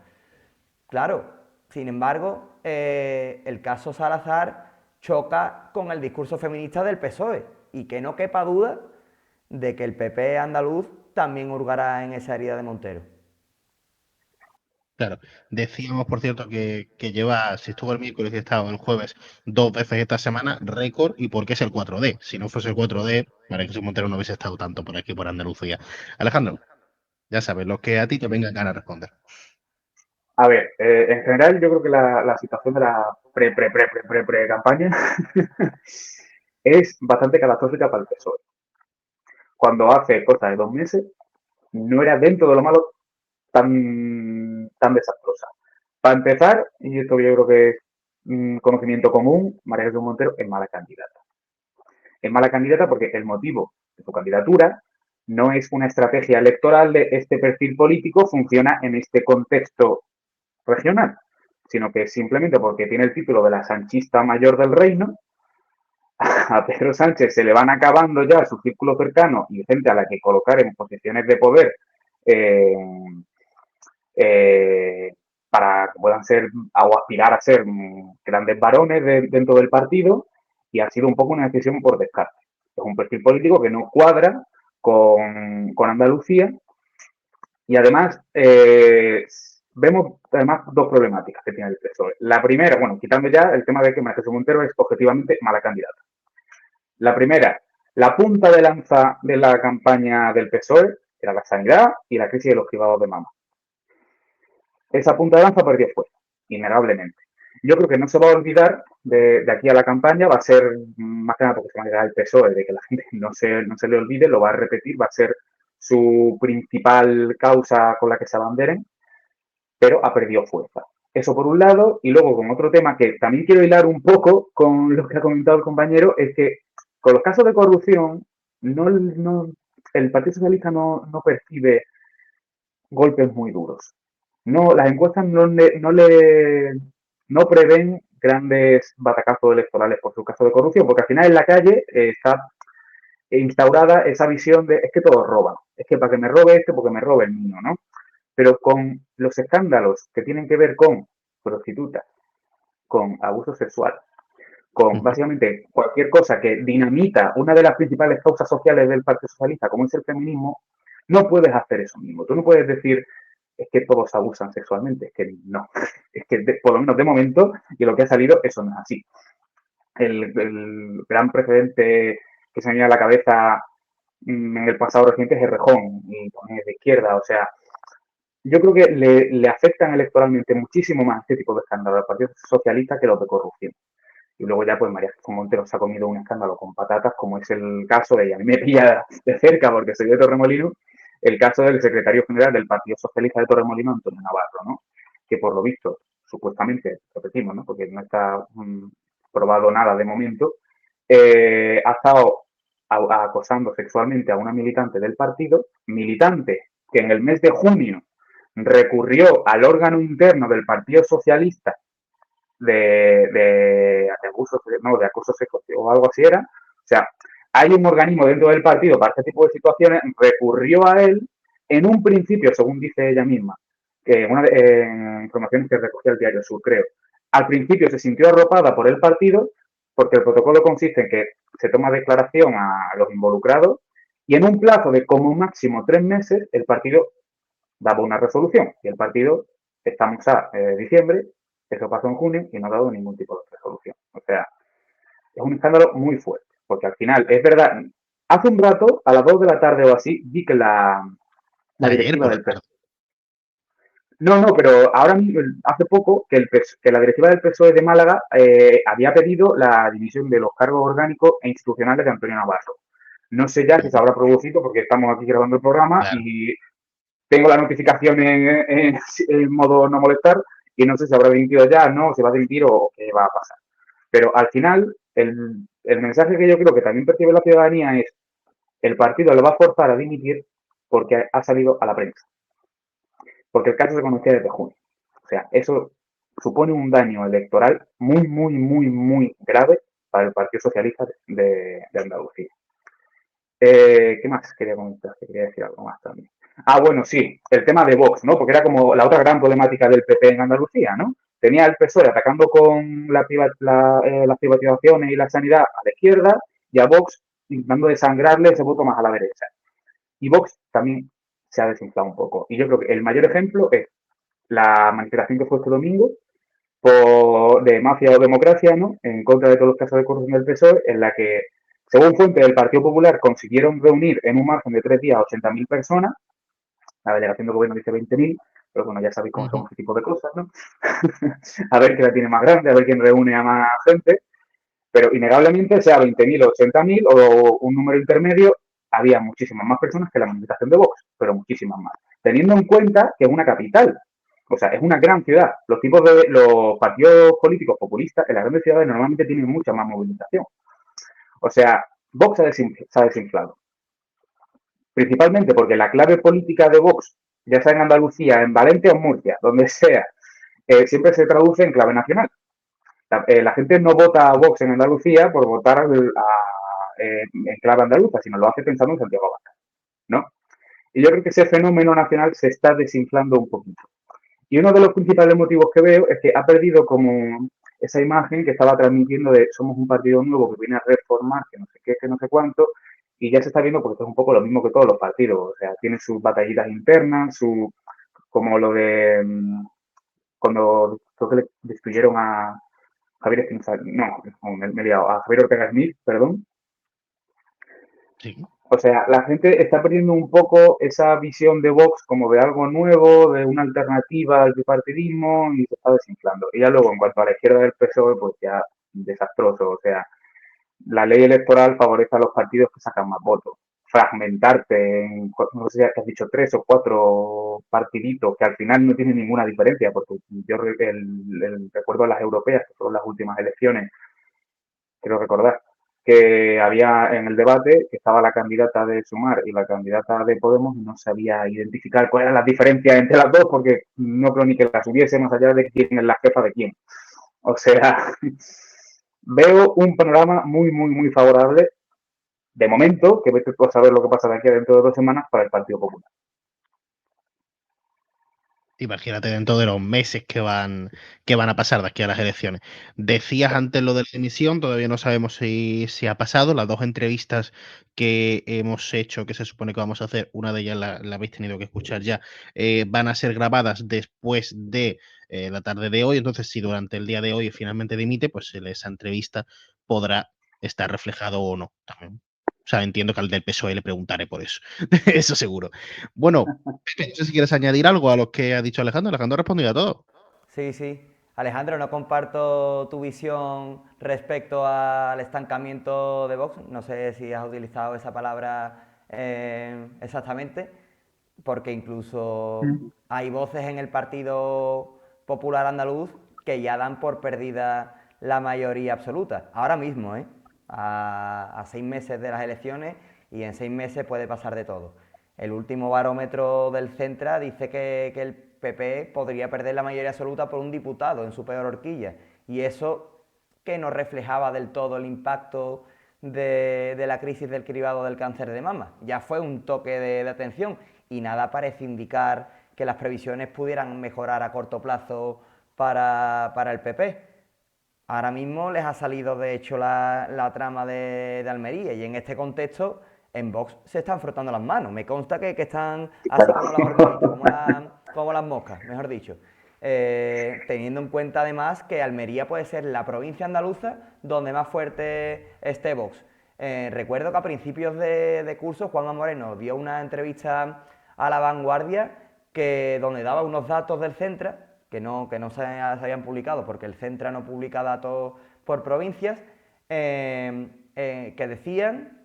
[SPEAKER 4] Claro, sin embargo, el caso Salazar choca con el discurso feminista del PSOE, y que no quepa duda de que el PP andaluz también hurgará en esa herida de Montero.
[SPEAKER 1] Claro, decíamos, por cierto, que lleva, si estuvo el miércoles y estado el jueves, 2 veces esta semana, récord, y porque es el 4D. Si no fuese el 4D, María Jesús Montero no hubiese estado tanto por aquí, por Andalucía. Alejandro, ya sabes, lo que a ti te venga ganas de responder.
[SPEAKER 3] A ver, en general yo creo que la situación de la pre-campaña es bastante catastrófica para el PSOE. Cuando hace cosa de 2 meses no era dentro de lo malo tan desastrosa. Para empezar, y esto yo creo que conocimiento común, María Jesús Montero es mala candidata. Es mala candidata porque el motivo de su candidatura no es una estrategia electoral de este perfil político funciona en este contexto regional, sino que simplemente porque tiene el título de la sanchista mayor del reino, a Pedro Sánchez se le van acabando ya su círculo cercano y gente a la que colocar en posiciones de poder para que puedan ser o aspirar a ser grandes varones dentro del partido, y ha sido un poco una decisión por descarte. Es un perfil político que no cuadra con Andalucía, y además vemos además dos problemáticas que tiene el PSOE. La primera, bueno, quitando ya el tema de que María Jesús Montero es objetivamente mala candidata. La primera, la punta de lanza de la campaña del PSOE era la sanidad y la crisis de los cribados de mama. Esa punta de lanza perdió fuerza, innegablemente. Yo creo que no se va a olvidar de aquí a la campaña, va a ser, más que nada porque se va a llegar el PSOE, de que la gente no se le olvide, lo va a repetir, va a ser su principal causa con la que se abanderen, pero ha perdido fuerza. Eso por un lado, y luego con otro tema que también quiero hilar un poco con lo que ha comentado el compañero, es que con los casos de corrupción, el Partido Socialista no percibe golpes muy duros. No, las encuestas no prevén grandes batacazos electorales por su caso de corrupción, porque al final en la calle está instaurada esa visión de es que todos roban, es que para que me robe este, porque me robe el mío, ¿no? Pero con los escándalos que tienen que ver con prostitutas, con abuso sexual, con básicamente cualquier cosa que dinamita una de las principales causas sociales del Partido Socialista, como es el feminismo, no puedes hacer eso mismo. Tú no puedes decir es que todos abusan sexualmente, es que no. Es que por lo menos de momento, y lo que ha salido, eso no es así. El gran precedente que se me viene a la cabeza en el pasado reciente es Errejón, y es de izquierda, o sea, yo creo que le afectan electoralmente muchísimo más este tipo de escándalos al Partido Socialista que los de corrupción. Y luego ya pues María Jesús Montero se ha comido un escándalo con patatas, como es el caso de, y a mí me pilla de cerca porque soy de Torremolinos, el caso del secretario general del Partido Socialista de Torremolinos, Antonio Navarro, ¿no? Que por lo visto, supuestamente, repetimos, ¿no? Porque no está probado nada de momento, ha estado acosando sexualmente a una militante del partido, militante que en el mes de junio recurrió al órgano interno del Partido Socialista de abuso, no, de acoso sexual o algo así era. O sea, hay un organismo dentro del partido para este tipo de situaciones, recurrió a él en un principio, según dice ella misma, que una informaciones que recogía el Diario Sur, creo. Al principio se sintió arropada por el partido porque el protocolo consiste en que se toma declaración a los involucrados y en un plazo de como máximo 3 meses el partido daba una resolución. Y el partido, estamos a diciembre, eso pasó en junio y no ha dado ningún tipo de resolución. O sea, es un escándalo muy fuerte, porque al final, es verdad, hace un rato, a las 2 de la tarde o así, vi que la directiva del PSOE. No, pero ahora hace poco que la directiva del PSOE de Málaga había pedido la división de los cargos orgánicos e institucionales de Antonio Navarro. No sé ya si se habrá producido porque estamos aquí grabando el programa, claro, y tengo la notificación en modo no molestar y no sé si habrá dimitido ya, no, si va a dimitir o qué va a pasar. Pero al final, el mensaje que yo creo que también percibe la ciudadanía es el partido lo va a forzar a dimitir porque ha salido a la prensa. Porque el caso se conocía desde junio. O sea, eso supone un daño electoral muy, muy, muy, muy grave para el Partido Socialista de Andalucía. ¿Qué más quería comentar? Quería decir algo más también. Ah, bueno, sí, el tema de Vox, ¿no? Porque era como la otra gran problemática del PP en Andalucía, ¿no? Tenía el PSOE atacando con las privatizaciones y la sanidad a la izquierda y a Vox intentando desangrarle ese voto más a la derecha. Y Vox también se ha desinflado un poco. Y yo creo que el mayor ejemplo es la manifestación que fue este domingo de Mafia o Democracia, ¿no? En contra de todos los casos de corrupción del PSOE, en la que, según fuentes del Partido Popular, consiguieron reunir en un margen de 3 días a 80.000 personas. La delegación del gobierno dice 20.000, pero bueno, ya sabéis cómo son este tipo de cosas, ¿no? A ver quién la tiene más grande, a ver quién reúne a más gente. Pero innegablemente, sea 20.000 o 80.000 o un número intermedio, había muchísimas más personas que la manifestación de Vox, pero muchísimas más. Teniendo en cuenta que es una capital. O sea, es una gran ciudad. Los partidos políticos populistas en las grandes ciudades normalmente tienen mucha más movilización. O sea, Vox se ha desinflado. Principalmente porque la clave política de Vox, ya sea en Andalucía, en Valencia o en Murcia, donde sea, siempre se traduce en clave nacional. La gente no vota a Vox en Andalucía por votar en clave andaluza, sino lo hace pensando en Santiago Abascal, ¿no? Y yo creo que ese fenómeno nacional se está desinflando un poquito. Y uno de los principales motivos que veo es que ha perdido como esa imagen que estaba transmitiendo de somos un partido nuevo que viene a reformar, que no sé qué, que no sé cuánto, y ya se está viendo porque esto es un poco lo mismo que todos los partidos. O sea, tiene sus batallitas internas, como lo de cuando creo que le destruyeron a Javier Espinosa, no, me he liado, a Javier Ortega Smith, perdón.
[SPEAKER 1] Sí.
[SPEAKER 3] O sea, la gente está perdiendo un poco esa visión de Vox como de algo nuevo, de una alternativa al bipartidismo y se está desinflando. Y ya luego, en cuanto a la izquierda del PSOE, pues ya desastroso. O sea, la ley electoral favorece a los partidos que sacan más votos. Fragmentarte en, no sé si has dicho 3 o 4 partiditos que al final no tienen ninguna diferencia, porque yo recuerdo las europeas, que fueron las últimas elecciones, quiero recordar, que había en el debate que estaba la candidata de Sumar y la candidata de Podemos y no sabía identificar cuáles eran las diferencias entre las dos porque no creo ni que las hubiese más allá de quién es la jefa de quién. O sea, veo un panorama muy, muy, muy favorable de momento, que vete tú a saber lo que pasa de aquí a dentro de 2 semanas para el Partido Popular.
[SPEAKER 1] Imagínate dentro de los meses que van a pasar de aquí a las elecciones. Decías antes lo de la emisión, todavía no sabemos si ha pasado. Las 2 entrevistas que hemos hecho, que se supone que vamos a hacer, una de ellas la habéis tenido que escuchar ya, van a ser grabadas después de la tarde de hoy. Entonces, si durante el día de hoy finalmente dimite, pues esa entrevista podrá estar reflejado o no. También. O sea, entiendo que al del PSOE le preguntaré por eso. Eso seguro. Bueno, Pepe, no sé si quieres añadir algo a lo que ha dicho Alejandro. Alejandro ha respondido a todo.
[SPEAKER 4] Sí, sí. Alejandro, no comparto tu visión respecto al estancamiento de Vox. No sé si has utilizado esa palabra exactamente, porque incluso hay voces en el Partido Popular Andaluz que ya dan por perdida la mayoría absoluta. Ahora mismo, ¿eh? A 6 meses de las elecciones, y en 6 meses puede pasar de todo. El último barómetro del Centra dice que el PP podría perder la mayoría absoluta por un diputado en su peor horquilla. Y eso que no reflejaba del todo el impacto de la crisis del cribado del cáncer de mama. Ya fue un toque de atención y nada parece indicar que las previsiones pudieran mejorar a corto plazo para el PP. Ahora mismo les ha salido de hecho la trama de Almería, y en este contexto en Vox se están frotando las manos. Me consta que están así como las hormiguitas, como las moscas, mejor dicho. Teniendo en cuenta además que Almería puede ser la provincia andaluza donde más fuerte esté Vox. Recuerdo que a principios de curso Juanma Moreno dio una entrevista a La Vanguardia donde daba unos datos del Centra que no se habían publicado, porque el Centra no publica datos por provincias, que decían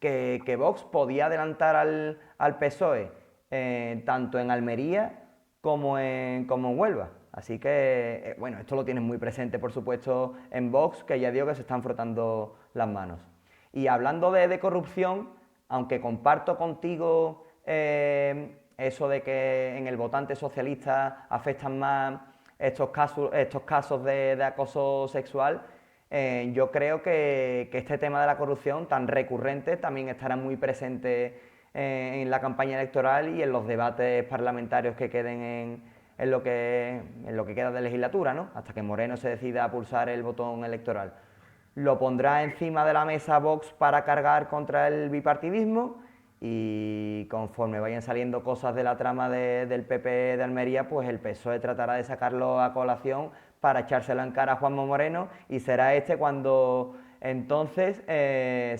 [SPEAKER 4] que Vox podía adelantar al PSOE tanto en Almería como en Huelva. Así que, bueno, esto lo tienen muy presente, por supuesto, en Vox, que ya digo que se están frotando las manos. Y hablando de corrupción, aunque comparto contigo eso de que en el votante socialista afectan más estos casos de acoso sexual, yo creo que este tema de la corrupción tan recurrente también estará muy presente en la campaña electoral y en los debates parlamentarios que queden en lo que queda de legislatura, ¿no? Hasta que Moreno se decida a pulsar el botón electoral. Lo pondrá encima de la mesa Vox para cargar contra el bipartidismo, y conforme vayan saliendo cosas de la trama del PP de Almería, pues el PSOE tratará de sacarlo a colación para echárselo en cara a Juanma Moreno, y será este cuando entonces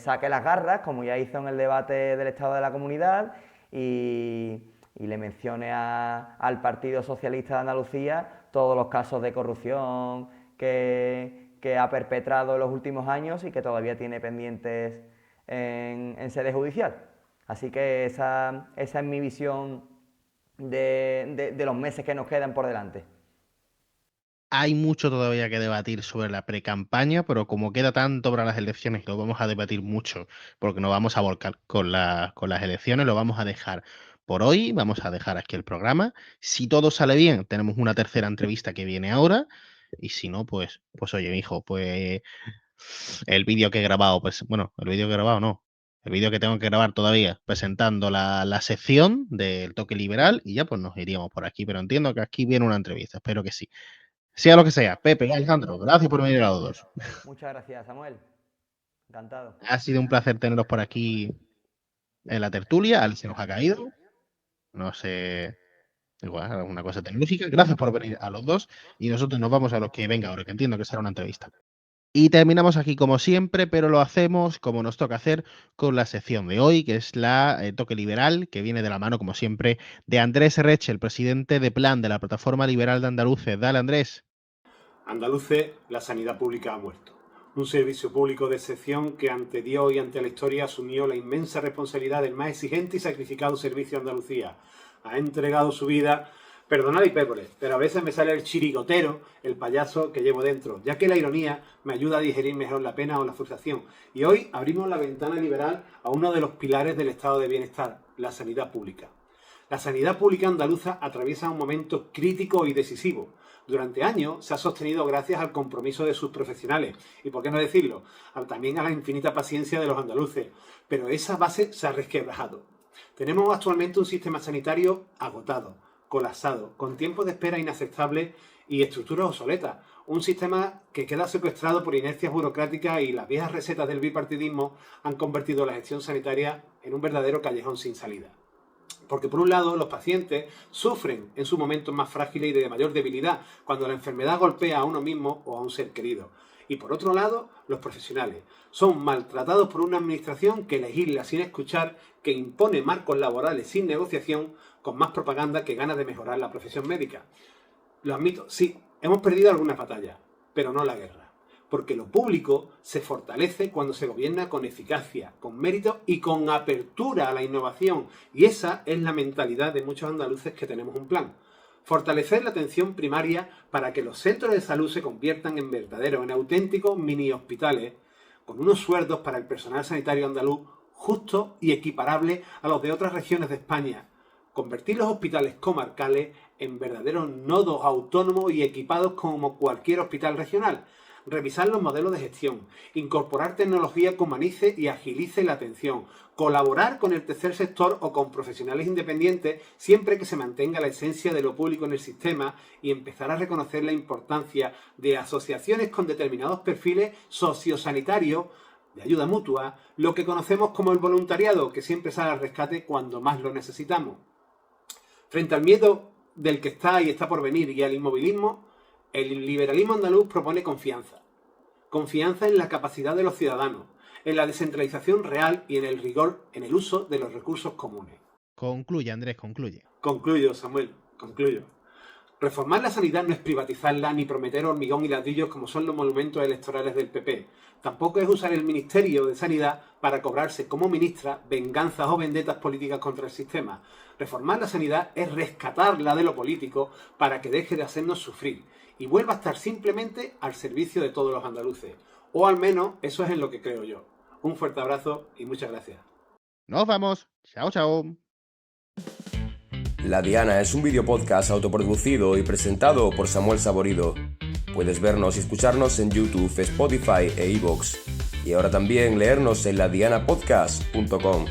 [SPEAKER 4] saque las garras, como ya hizo en el debate del Estado de la Comunidad, y le mencione al Partido Socialista de Andalucía todos los casos de corrupción que ha perpetrado en los últimos años y que todavía tiene pendientes en sede judicial. Así que esa es mi visión de los meses que nos quedan por delante?
[SPEAKER 1] Hay mucho todavía que debatir sobre la precampaña, pero como queda tanto para las elecciones que lo vamos a debatir mucho, porque nos vamos a volcar con las elecciones, lo vamos a dejar por hoy, vamos a dejar aquí el programa. Si todo sale bien, tenemos una tercera entrevista que viene ahora, y si no, pues oye, mijo, pues el vídeo que he grabado, pues bueno, el vídeo que he grabado no, el vídeo que tengo que grabar todavía, presentando la sección del toque liberal, y ya pues nos iríamos por aquí, pero entiendo que aquí viene una entrevista, espero que sí. Sea lo que sea, Pepe y Alejandro, gracias por venir a los dos.
[SPEAKER 4] Muchas gracias, Samuel. Encantado.
[SPEAKER 1] Ha sido un placer teneros por aquí en la tertulia. Al se nos ha caído. No sé, igual, alguna cosa tecnológica. Gracias por venir a los dos. Y nosotros nos vamos a los que venga ahora, que entiendo que será una entrevista. Y terminamos aquí como siempre, pero lo hacemos como nos toca hacer con la sección de hoy, que es la Toque Liberal, que viene de la mano, como siempre, de Andrés Reche, el presidente de Plan de la Plataforma Liberal de Andaluces. Dale, Andrés.
[SPEAKER 7] Andaluces, la sanidad pública ha muerto. Un servicio público de excepción que ante Dios y ante la historia asumió la inmensa responsabilidad del más exigente y sacrificado servicio de Andalucía. Ha entregado su vida, perdonad hipérbole, pero a veces me sale el chirigotero, el payaso que llevo dentro, ya que la ironía me ayuda a digerir mejor la pena o la frustración. Y hoy abrimos la ventana liberal a uno de los pilares del estado de bienestar, la sanidad pública. La sanidad pública andaluza atraviesa un momento crítico y decisivo. Durante años se ha sostenido gracias al compromiso de sus profesionales y, por qué no decirlo, también a la infinita paciencia de los andaluces. Pero esa base se ha resquebrajado. Tenemos actualmente un sistema sanitario agotado, colapsado, con tiempos de espera inaceptables y estructuras obsoletas. Un sistema que queda secuestrado por inercias burocráticas y las viejas recetas del bipartidismo han convertido la gestión sanitaria en un verdadero callejón sin salida. Porque por un lado los pacientes sufren en sus momentos más frágiles y de mayor debilidad, cuando la enfermedad golpea a uno mismo o a un ser querido. Y por otro lado, los profesionales son maltratados por una administración que legisla sin escuchar, que impone marcos laborales sin negociación, con más propaganda que ganas de mejorar la profesión médica. Lo admito, sí, hemos perdido algunas batallas, pero no la guerra. Porque lo público se fortalece cuando se gobierna con eficacia, con mérito y con apertura a la innovación. Y esa es la mentalidad de muchos andaluces que tenemos un plan. Fortalecer la atención primaria para que los centros de salud se conviertan en verdaderos, en auténticos mini hospitales, con unos sueldos para el personal sanitario andaluz justos y equiparables a los de otras regiones de España. Convertir los hospitales comarcales en verdaderos nodos autónomos y equipados como cualquier hospital regional. Revisar los modelos de gestión, incorporar tecnología que humanice y agilice la atención, colaborar con el tercer sector o con profesionales independientes siempre que se mantenga la esencia de lo público en el sistema y empezar a reconocer la importancia de asociaciones con determinados perfiles sociosanitarios, de ayuda mutua, lo que conocemos como el voluntariado, que siempre sale al rescate cuando más lo necesitamos. Frente al miedo del que está y está por venir y al inmovilismo, el liberalismo andaluz propone confianza. Confianza en la capacidad de los ciudadanos, en la descentralización real y en el rigor en el uso de los recursos comunes.
[SPEAKER 1] Concluye, Andrés, concluye.
[SPEAKER 7] Concluyo, Samuel, concluyo. Reformar la sanidad no es privatizarla ni prometer hormigón y ladrillos como son los monumentos electorales del PP. Tampoco es usar el Ministerio de Sanidad para cobrarse como ministra venganzas o vendetas políticas contra el sistema. Reformar la sanidad es rescatarla de lo político para que deje de hacernos sufrir y vuelva a estar simplemente al servicio de todos los andaluces. O al menos eso es en lo que creo yo. Un fuerte abrazo y muchas gracias.
[SPEAKER 1] Nos vamos. Chao, chao.
[SPEAKER 2] La Diana es un videopodcast autoproducido y presentado por Samuel Saborido. Puedes vernos y escucharnos en YouTube, Spotify e iVoox. Y ahora también leernos en ladianapodcast.com.